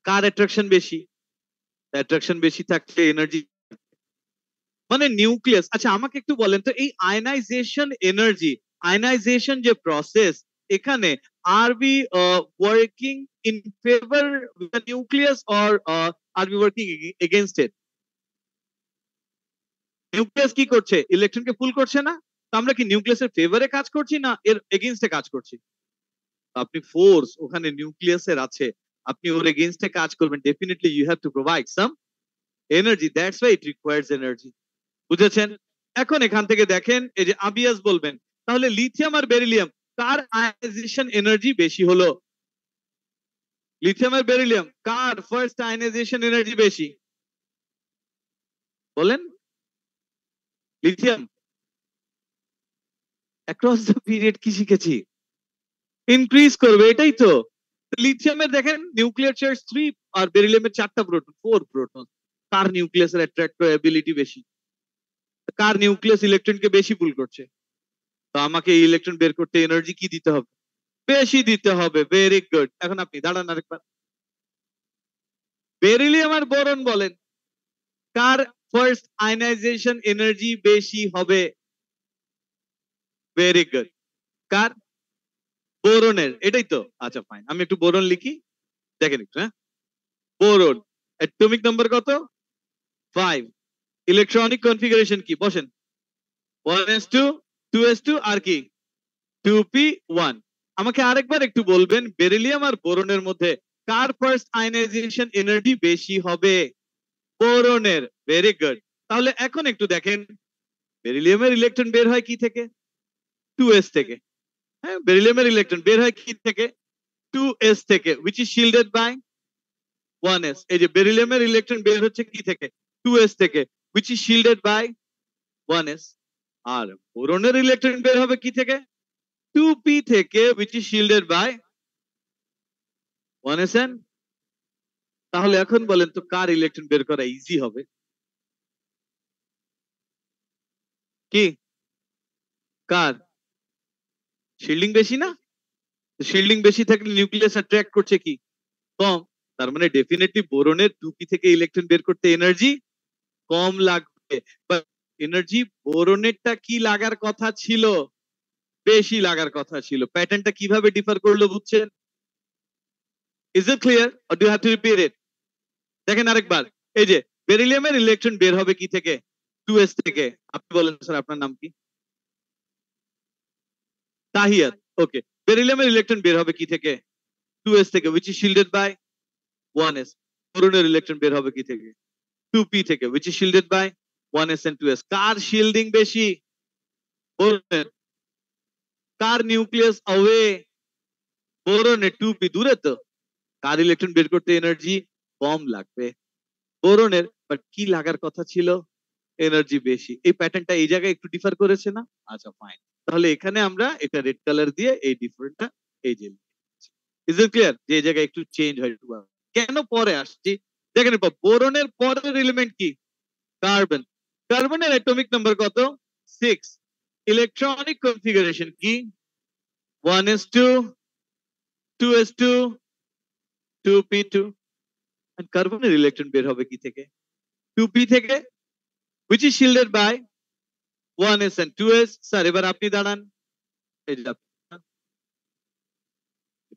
কার অ্যাট্রাকশন বেশি? অ্যাট্রাকশন বেশি থাকলে এনার্জি, মানে নিউক্লিয়াস। আচ্ছা আমাকে একটু বলেন তো, এই আয়নাইজেশন এনার্জি, আয়নাইজেশন যে প্রসেস, এখানে are be working in favour the nucleus or are be working against it? Nucleus কি করছে? ইলেকট্রনকে পুল করছে না? তো আমরা কি নিউক্লিয়াসের ফেভারে কাজ করছি না এর এগেইনস্টে কাজ করছি? আপনি ফোর্স ওখানে নিউক্লিয়াসের আছে, আপনি ওর এগেইনস্টে কাজ করবেন, definitely you have to provide some energy, that's why it requires energy. বুঝেছেন? এখন এখান থেকে দেখেন এই যে আবিয়াস বলবেন, তাহলে লিথিয়াম আর বেরিলিয়াম কার আয়নাইজেশন এনার্জি বেশি হলো? লিথিয়াম আর বেরিলিয়াম কার ফার্স্ট আয়নাইজেশন এনার্জি বেশি? বলেন। লিথিয়াম। অ্যাক্রস দ্য পিরিয়ড কি শিখেছি? ইনক্রিজ করবে, এটাই তো। লিথিয়ামের দেখেন নিউক্লিয়ার চার্জ 3 আর বেরিলিয়ামের 4টা প্রোটন, 4 প্রোটন। কার নিউক্লিয়াসের অ্যাট্রাক্ট এবিলিটি বেশি? কার নিউক্লিয়াস ইলেকট্রনকে বেশি পুল করছে? তো আমাকে এই ইলেকট্রন বের করতে এনার্জি কি দিতে হবে? বেশি দিতে হবে। Very good. এখন আপনি দাঁড়ান আরেকবার। বেরিলিয়াম আর বোরন বলেন, কার ফার্স্ট আয়নাইজেশন এনার্জি বেশি হবে? Very good. কার? বোরনের। এটাই তো? আচ্ছা ফাইন, আমি একটু বোরন লিখি, দেখেন একটু। হ্যাঁ, বোরন অ্যাটমিক নাম্বার কত? 5। ইলেকট্রনিক কনফিগারেশন কি? বসেন। 1s2, 2s2 আর কি 2p1। আমাকে আরেকবার একটু বলবেন, বেরিলিয়াম আর বোরনের মধ্যে কার ফার্স্ট আয়নাইজেশন এনার্জি বেশি হবে? বোরনের। Very good. তাহলে এখন একটু দেখেন, বেরিলিয়ামের ইলেকট্রন বের হয় কি থেকে? 2s থেকে। হ্যাঁ, বেরিলিয়ামের ইলেকট্রন বের হয় কি থেকে? 2s থেকে, which is shielded by 1s। এই যে বেরিলিয়ামের ইলেকট্রন বের হচ্ছে কি থেকে? 2s থেকে, which is shielded by 1s। আর বোরনের ইলেকট্রন বের হবে কি থেকে? 2p থেকে, which is shielded by 1sn। তাহলে এখন বলেন তো কার ইলেকট্রন বের করা ইজি হবে? কি? কার? শিল্ডিং বেশি না? শিল্ডিং বেশি থাকলে নিউক্লিয়াস অ্যাট্রাক্ট করছে কি? কম। তার মানে ডেফিনেটলি বোরনের 2p থেকে ইলেকট্রন বের করতে এনার্জি কম লাগবে। বাট এনার্জি বোরনেরটা কি লাগার কথা ছিল? বেশি লাগার কথা ছিল। প্যাটার্নটা কিভাবে ডিফার করলো বুঝছেন? Is it clear or do have to repeat it? দেখেন আরেকবার। এই যে বেরিলিয়ামের ইলেকট্রন বের হবে কি থেকে? 2s থেকে। আপনি বলেন স্যার, আপনার নাম কি? তাহিয়াত। ওকে। বেরিলিয়ামের ইলেকট্রন বের হবে কি থেকে? 2s থেকে, which is shielded by 1s। বোরনের ইলেকট্রন বের হবে কি থেকে? 2p থেকে, which is shielded by 1s and 2s। Car shielding বেশি? বোরনের। কার নিউক্লিয়াস অ্যাওয়ে? বোরনের। 2p দূরে তো। কার ইলেকট্রন বের করতে এনার্জি কম লাগবে? বোরনের। বাট কি লাগার কথা ছিল? এনার্জি বেশি। এই প্যাটার্নটা এই জায়গায় একটু ডিফার করেছে না? আচ্ছা ফাইন। তাহলে এখানে আমরা এটা রেড কালার দিয়ে এই ডিফারেন্টটা এই যে ইজ ইট ক্লিয়ার যে এই জায়গায় একটু চেঞ্জ হয়। কেন পরে আসছি দেখেন, বোরনের পরের এলিমেন্ট কি? কার্বন। কার্বনের অ্যাটমিক নাম্বার কত? 6। ইলেকট্রনিক কনফিগারেশন কি? 1s2, 2s2, 2p2। কার্বনের ইলেকট্রন বের হবে কি থেকে? 2p থেকে, which is shielded by 1s and 2s। Sir এবার আপনি দাঁড়ান। এই যে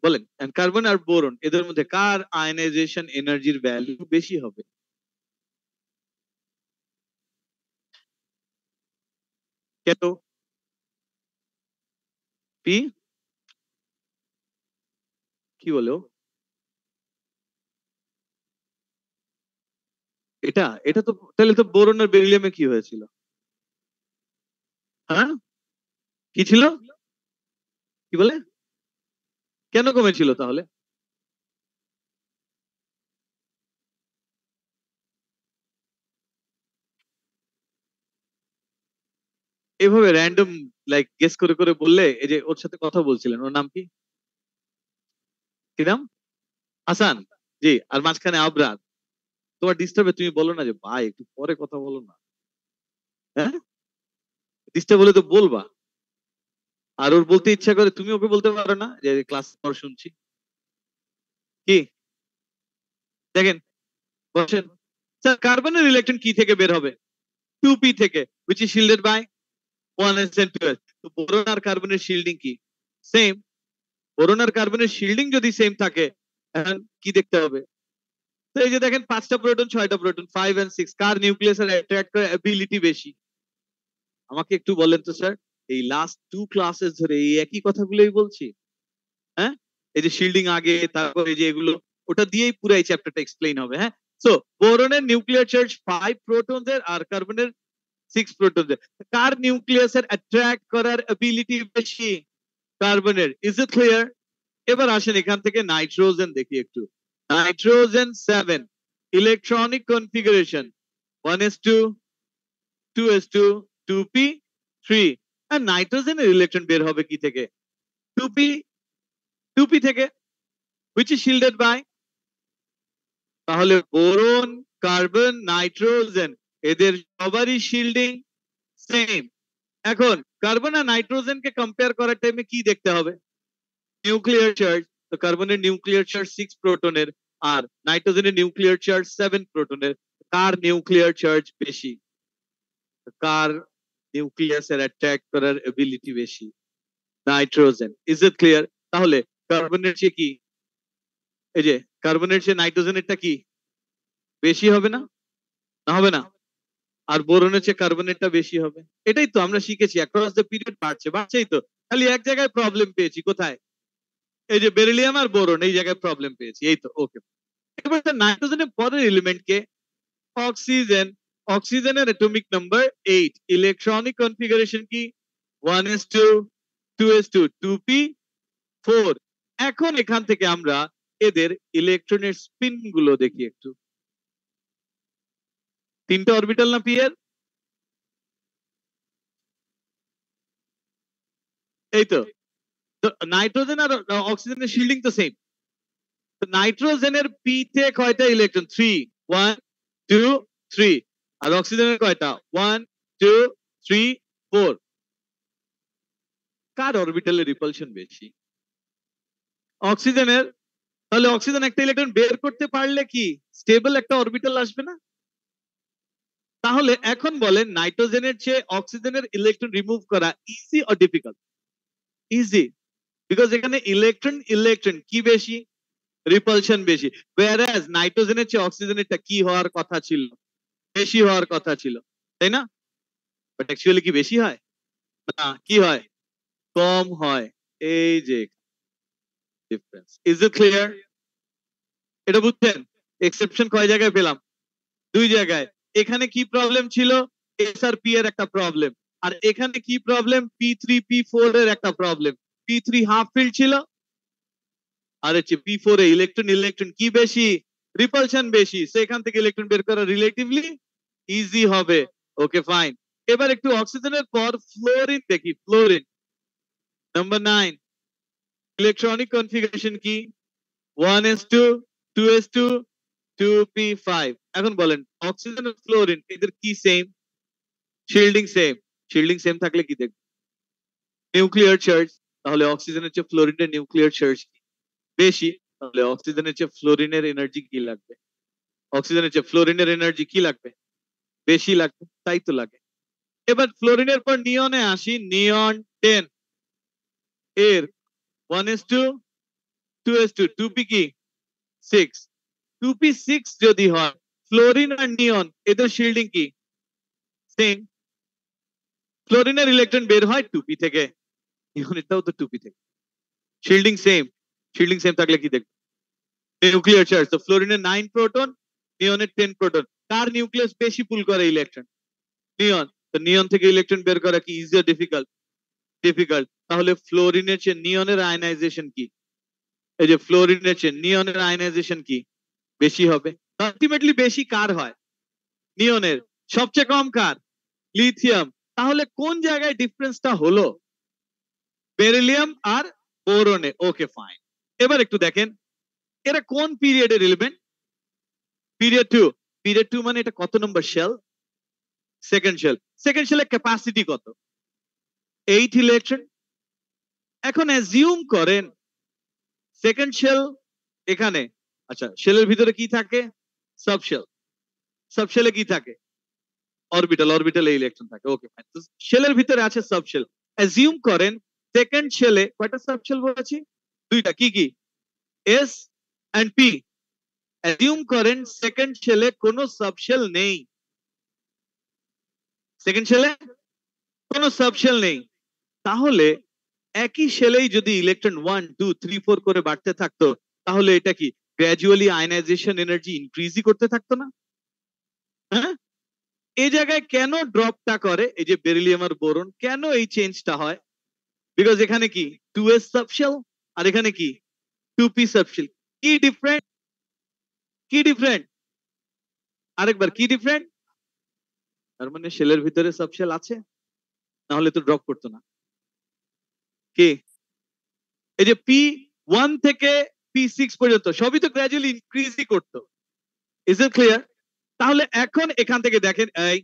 বলেন, কার্বন আর বোরন এদের মধ্যে কার আয়নাইজেশন এনার্জির ভ্যালু বেশি হবে? কেন? পি কি বলো? এটা এটা তো তাহলে তো বোরন আর বেরিলিয়ামে কি হয়েছিল? হ্যাঁ, কি ছিল? কি বলে? কেন কমেছিল তাহলে? এভাবে র্যান্ডম লাইক গেস করে করে বললে, এই যে ওর সাথে কথা বলছিলেন, ওর নাম কি? কি নাম? হাসান। জি, আর মাঝখানে আবরার। তোমার ডিস্টার্বে তুমি বলো না যে ভাই একটু পরে কথা বলো না? হ্যাঁ, ডিস্টার্ব হলে তো বলবা। আর ওর বলতে ইচ্ছা করে, তুমি ওকে বলতে পারো না যে ক্লাস পর শুনছি? কি? দেখেন, বসেন। স্যার কার্বনের ইলেকট্রন কি থেকে বের হবে? 2p থেকে, which is shielded by 1s and 2s। তো বোরন আর কার্বনের শিল্ডিং কি? সেম। বোরন আর কার্বনের শিল্ডিং যদি সেম থাকে, এখন কি দেখতে হবে? তো এই যে দেখেন, 5টা প্রোটন 6টা প্রোটন, 5 and 6। কার নিউক্লিয়াসের অ্যাট্রাক্ট করার অ্যাবিলিটি বেশি? আমাকে একটু বলেন তো স্যার। এই লাস্ট 2 ক্লাসেস ধরে এই একই কথাগুলোই বলছি। হ্যাঁ, এই যে শিল্ডিং আগে, তারপর এই যে এগুলো, ওটা দিয়েই পুরো এই চ্যাপ্টারটা এক্সপ্লেইন হবে। হ্যাঁ, সো বোরনের নিউক্লিয়ার চার্জ 5 প্রোটনদের আর কার্বনের 6 প্রোটনদের। কার নিউক্লিয়াসের অ্যাট্রাক্ট করার অ্যাবিলিটি বেশি? কার্বনের। Is it clear? এবার আসেন এখান থেকে নাইট্রোজেন দেখি একটু। Nitrogen 7। Electronic configuration 1s2, 2s2, 2p3। আর নাইট্রোজেনের ইলেকট্রন বের হবে কি থেকে? 2p, 2p থেকে, which is shielded by। তাহলে বোরন, কার্বন, নাইট্রোজেন এদের সবারই শিল্ডিং সেম। এখন কার্বন আর নাইট্রোজেনকে কম্পেয়ার করার টাইমে কি দেখতে হবে? Nuclear charge. তো কার্বনের নিউক্লিয়ার চার্জ 6 প্রোটনের, আর নাইট্রোজেনের নিউক্লিয়ার চার্জ 7 প্রোটনের। কার নিউক্লিয়ার চার্জ বেশি? কার নিউক্লিয়াসের অ্যাট্রাক্ট করার এবিলিটি বেশি? নাইট্রোজেন। Is it clear? তাহলে কার্বনের চেয়ে কি, এই যে কার্বনের চেয়ে নাইট্রোজেনেরটা কি বেশি হবে না? না হবে না? আর বোরনের চেয়ে কার্বনেরটা বেশি হবে। এটাই তো আমরা শিখেছি, অ্যাক্রস দ্য পিরিয়ড বাড়ছেই তো। খালি এক জায়গায় প্রবলেম পেয়েছি, কোথায়? এই যে বেরিলিয়াম আর বোরন, এই জায়গায় প্রবলেম পেয়েছি, এই তো। ওকে, এবার নাইট্রোজেনের পরের এলিমেন্ট কে? অক্সিজেন। অক্সিজেনের অ্যাটমিক নাম্বার 8। ইলেকট্রনিক কনফিগারেশন কি? 1s2, 2s2, 2p4। এখন এখান থেকে আমরা এদের ইলেকট্রনের স্পিন গুলো দেখি একটু। তিনটা অরবিটাল না পি এর? এই তো। নাইট্রোজেন আর অক্সিজেনের শিল্ডিং তো সেম। নাইট্রোজেনের পি তে কয়টা ইলেকট্রন? 3। 1 2 3। আর অক্সিজেনের কয়টা? 1 2 3 4। কার অরবিটালে রিপালশন বেশি? অক্সিজেনের। তাহলে অক্সিজেন একটা ইলেকট্রন বের করতে পারলে কি স্টেবল একটা অরবিটাল আসবে না? তাহলে এখন বলেন, নাইট্রোজেনের চেয়ে অক্সিজেনের ইলেকট্রন রিমুভ করা easy or difficult? Easy, because এখানে ইলেকট্রন ইলেকট্রন কি বেশি? রিপালশন বেশি। whereas নাইট্রোজেনের চেয়ে অক্সিজেনেরটা কি হওয়ার কথা ছিল? বেশি হওয়ার কথা ছিল, তাই না? বাট অ্যাকচুয়ালি কি বেশি হয়? না, কি হয়? কম হয়। এই যে ডিফারেন্স। Is it clear? এটা বুঝছেন? এক্সেপশন কয় জায়গায় পেলাম? 2 জায়গায়। এখানে কি প্রবলেম ছিল? এস আর পি এর একটা প্রবলেম। আর এখানে কি প্রবলেম? P3 P4 এর একটা প্রবলেম। P3 হাফ ফিল্ড ছিল, আর হচ্ছে P4 এ ইলেকট্রন ইলেকট্রন কি বেশি? রিপালশন বেশি। সেখান থেকে ইলেকট্রন বের করা রিলেটিভলি ইজি হবে। ওকে ফাইন। এবার একটু অক্সিজেনের পর ফ্লোরিন দেখি। Fluorine number 9। ইলেকট্রনিক কনফিগারেশন কি? 1s2, 2s2, 2p5। এখন বলেন, অক্সিজেন আর ফ্লোরিন এদের কি same? Shielding same. Shielding same থাকলে কি দেখবে? Nuclear charge. তাহলে অক্সিজেনের চেয়ে ফ্লোরিনের নিউক্লিয়ার চার্জ বেশি। তাহলে অক্সিজেনের চেয়ে ফ্লোরিনের এনার্জি কি লাগবে? অক্সিজেনের চেয়ে ফ্লোরিনের এনার্জি কি লাগবে? বেশি লাগবে, তাই তো লাগে। এবার ফ্লোরিনের পর নিয়নে আসি। নিয়ন 10 এর 1s2, 2s2, 2p কি 6। 2p6 যদি হয়, ফ্লোরিন আর নিয়ন এদের শিল্ডিং কি সেম। ফ্লোরিনের ইলেকট্রন বের হয় 2p থেকে, নিয়নেরটাও তো 2p থেকে। Shielding same. শিল্ডিং সেম থাকলে কি দেখবে? Nuclear charge. তো ফ্লোরিনের 9 প্রোটন, নিয়নের 10 প্রোটন। কার নিউক্লিয়াস বেশি পুল করে ইলেকট্রন? নিয়ন। তো নিয়ন থেকে ইলেকট্রন বের করা কি ইজি আর ডিফিকাল্ট? ডিফিকাল্ট। তাহলে ফ্লোরিনের চেয়ে নিয়নের আয়নাইজেশন কি? এই যে ফ্লোরিনের চেয়ে নিয়নের আয়নাইজেশন কি বেশি হবে? আলটিমেটলি বেশি কার হয়? নিয়নের। সবচেয়ে কম কার? লিথিয়াম। তাহলে কোন জায়গায় ডিফারেন্সটা হলো? বেরিলিয়াম আর বোরনে। Okay fine. এবার একটু দেখেন, এরা কোন পিরিয়ডের এলিমেন্ট? পিরিয়ড 2। পিরিয়ড 2 মানে এটা কত নম্বর শেল? Second shell. সেকেন্ড শেলের ক্যাপাসিটি কত? 8 ইলেকট্রন। এখন অ্যাজিউম করেন সেকেন্ড শেল এখানে, আচ্ছা শেলের ভিতরে কি থাকে? Sub shell. সাব শেলে কি থাকে? অরবিটাল। অরবিটালে ইলেকট্রন থাকে। Okay fine. তো শেলের ভিতরে আছে সাব শেল। অ্যাজিউম করেন সেকেন্ড শেলে কয়টা সাব শেল বলেছি? দুইটা। কি কি? S and P. অ্যাজিউম করেন সেকেন্ড শেলে কোনো সাব শেল নেই। সেকেন্ড শেলে কোনো সাব শেল নেই। তাহলে একই শেলেই যদি ইলেকট্রন 1 2 3 4 করে বাড়তে থাকতো, তাহলে এটা কি গ্র্যাজুয়ালি আয়নাইজেশন এনার্জি ইনক্রিজই করতে থাকতো না? হ্যাঁ। এই জায়গায় কেন ড্রপটা করে? এই যে বেরিলিয়াম আর বোরন, কেন এই চেঞ্জটা হয়? বিকজ এখানে কি 2s সাবশেল, আর এখানে কি 2p সাবশেল। কি ডিফারেন্ট? কি ডিফারেন্ট? আরেকবার, কি ডিফারেন্ট? তার মানে শেলের ভিতরে সাবশেল আছে, না হলে তো ড্রপ করতো না। কি? এই যে p1 থেকে p6 পর্যন্ত সবই তো গ্র্যাজুয়ালি ইনক্রিজই করতো। Is it clear? তাহলে এখন এখান থেকে দেখেন, এই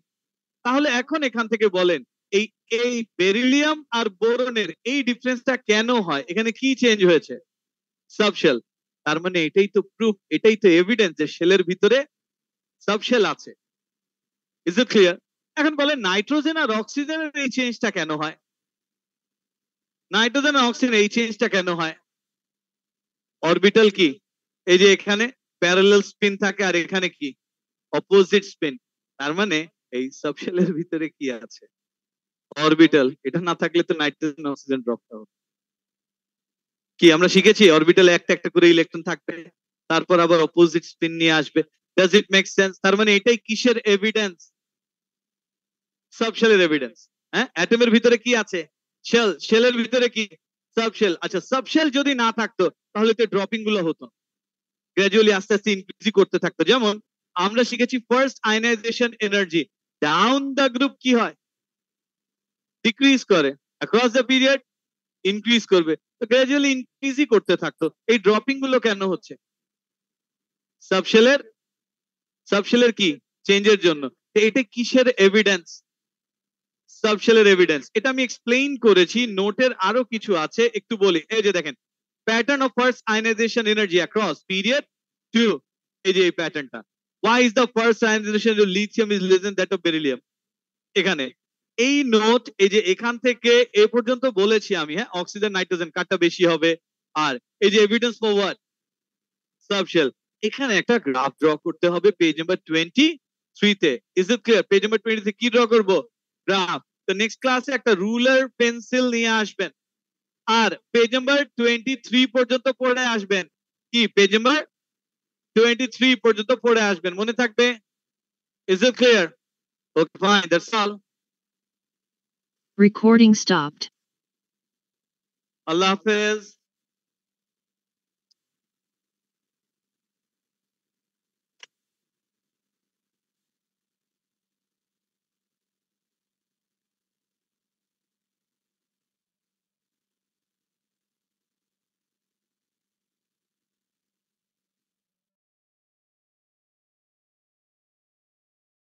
তাহলে এখন এখান থেকে বলেন এই এই বেরিলিয়াম আর বোরনের এই ডিফারেন্সটা কেন হয়, এখানে কি চেঞ্জ হয়েছে? সাবশেল। তার মানে এটাই তো প্রুফ, এটাই তো এভিডেন্স যে শেলের ভিতরে সাবশেল আছে। Is it clear? এখন বলেন নাইট্রোজেন আর অক্সিজেনের এই চেঞ্জটা কেন হয়? নাইট্রোজেন আর অক্সিজেন এই চেঞ্জটা কেন হয়? অরবিটাল কি, এই যে এখানে প্যারালাল স্পিন থাকে আর এখানে কি অপোজিট স্পিন। তার মানে এই সাবশেলের ভিতরে কি আছে? অরবিটাল। এটা না থাকলে তো নাইট্রোজেন অক্সিজেন ড্রপ হবে। কি আমরা শিখেছি অরবিটালে একটা একটা করে ইলেকট্রন থাকবে, তারপর আবার অপোজিট স্পিন নিয়ে আসবে। Does it make sense? তার মানে এটাই কিসের এভিডেন্স? সাবশেলের এভিডেন্স। হ্যাঁ, অ্যাটমের ভিতরে কি আছে? শেল। শেলের ভিতরে কি? সাবশেল। আচ্ছা, সাবশেল যদি না থাকতো তাহলে তো ড্রপিং গুলো হতো, গ্র্যাজুয়ালি আস্তে আস্তে ইনক্রিজ করতে থাকতো। যেমন আমরা শিখেছি first ionization energy down the group কি হয়? ডিক্রিজ করে, অ্যাক্রস দ্য পিরিয়ড ইনক্রিজ করবে। তো গ্র্যাজুয়ালি ইনক্রিজই করতে থাকতো। এই ড্রপিং গুলো কেন হচ্ছে? সাবশেলের সাবশেলের কি চেঞ্জের জন্য। তো এটা কিসের এভিডেন্স? সাবশেলের এভিডেন্স। এটা আমি এক্সপ্লেইন করেছি, নোটের আরো কিছু আছে, একটু বলি। এই যে দেখেন, pattern of first ionization energy across period 2, এই যে এই প্যাটার্নটা। why is the first ionization of lithium is less than that of beryllium? এখানে এই নোট, এই যে এখান থেকে এ পর্যন্ত বলেছি আমি, হ্যাঁ, অক্সিজেন নাইট্রোজেন কারটা বেশি হবে, আর এই যে এভিডেন্স ফর হোয়াট? সাবশেল। এখানে একটা গ্রাফ ড্র করতে হবে পেজ নাম্বার 23 তে। Is it clear? Page number 23 কি ড্র করব? গ্রাফ। তো নেক্সট ক্লাসে একটা রুলার পেন্সিল নিয়ে আসবেন, আর পেজ নাম্বার 23 পর্যন্ত পড়ে আসবেন। কি পেজ নাম্বার 23 পর্যন্ত পড়ে আসবেন, মনে থাকবে? Is it clear? Okay fine, that's all. Recording stopped. আল্লাহ হাফেজ।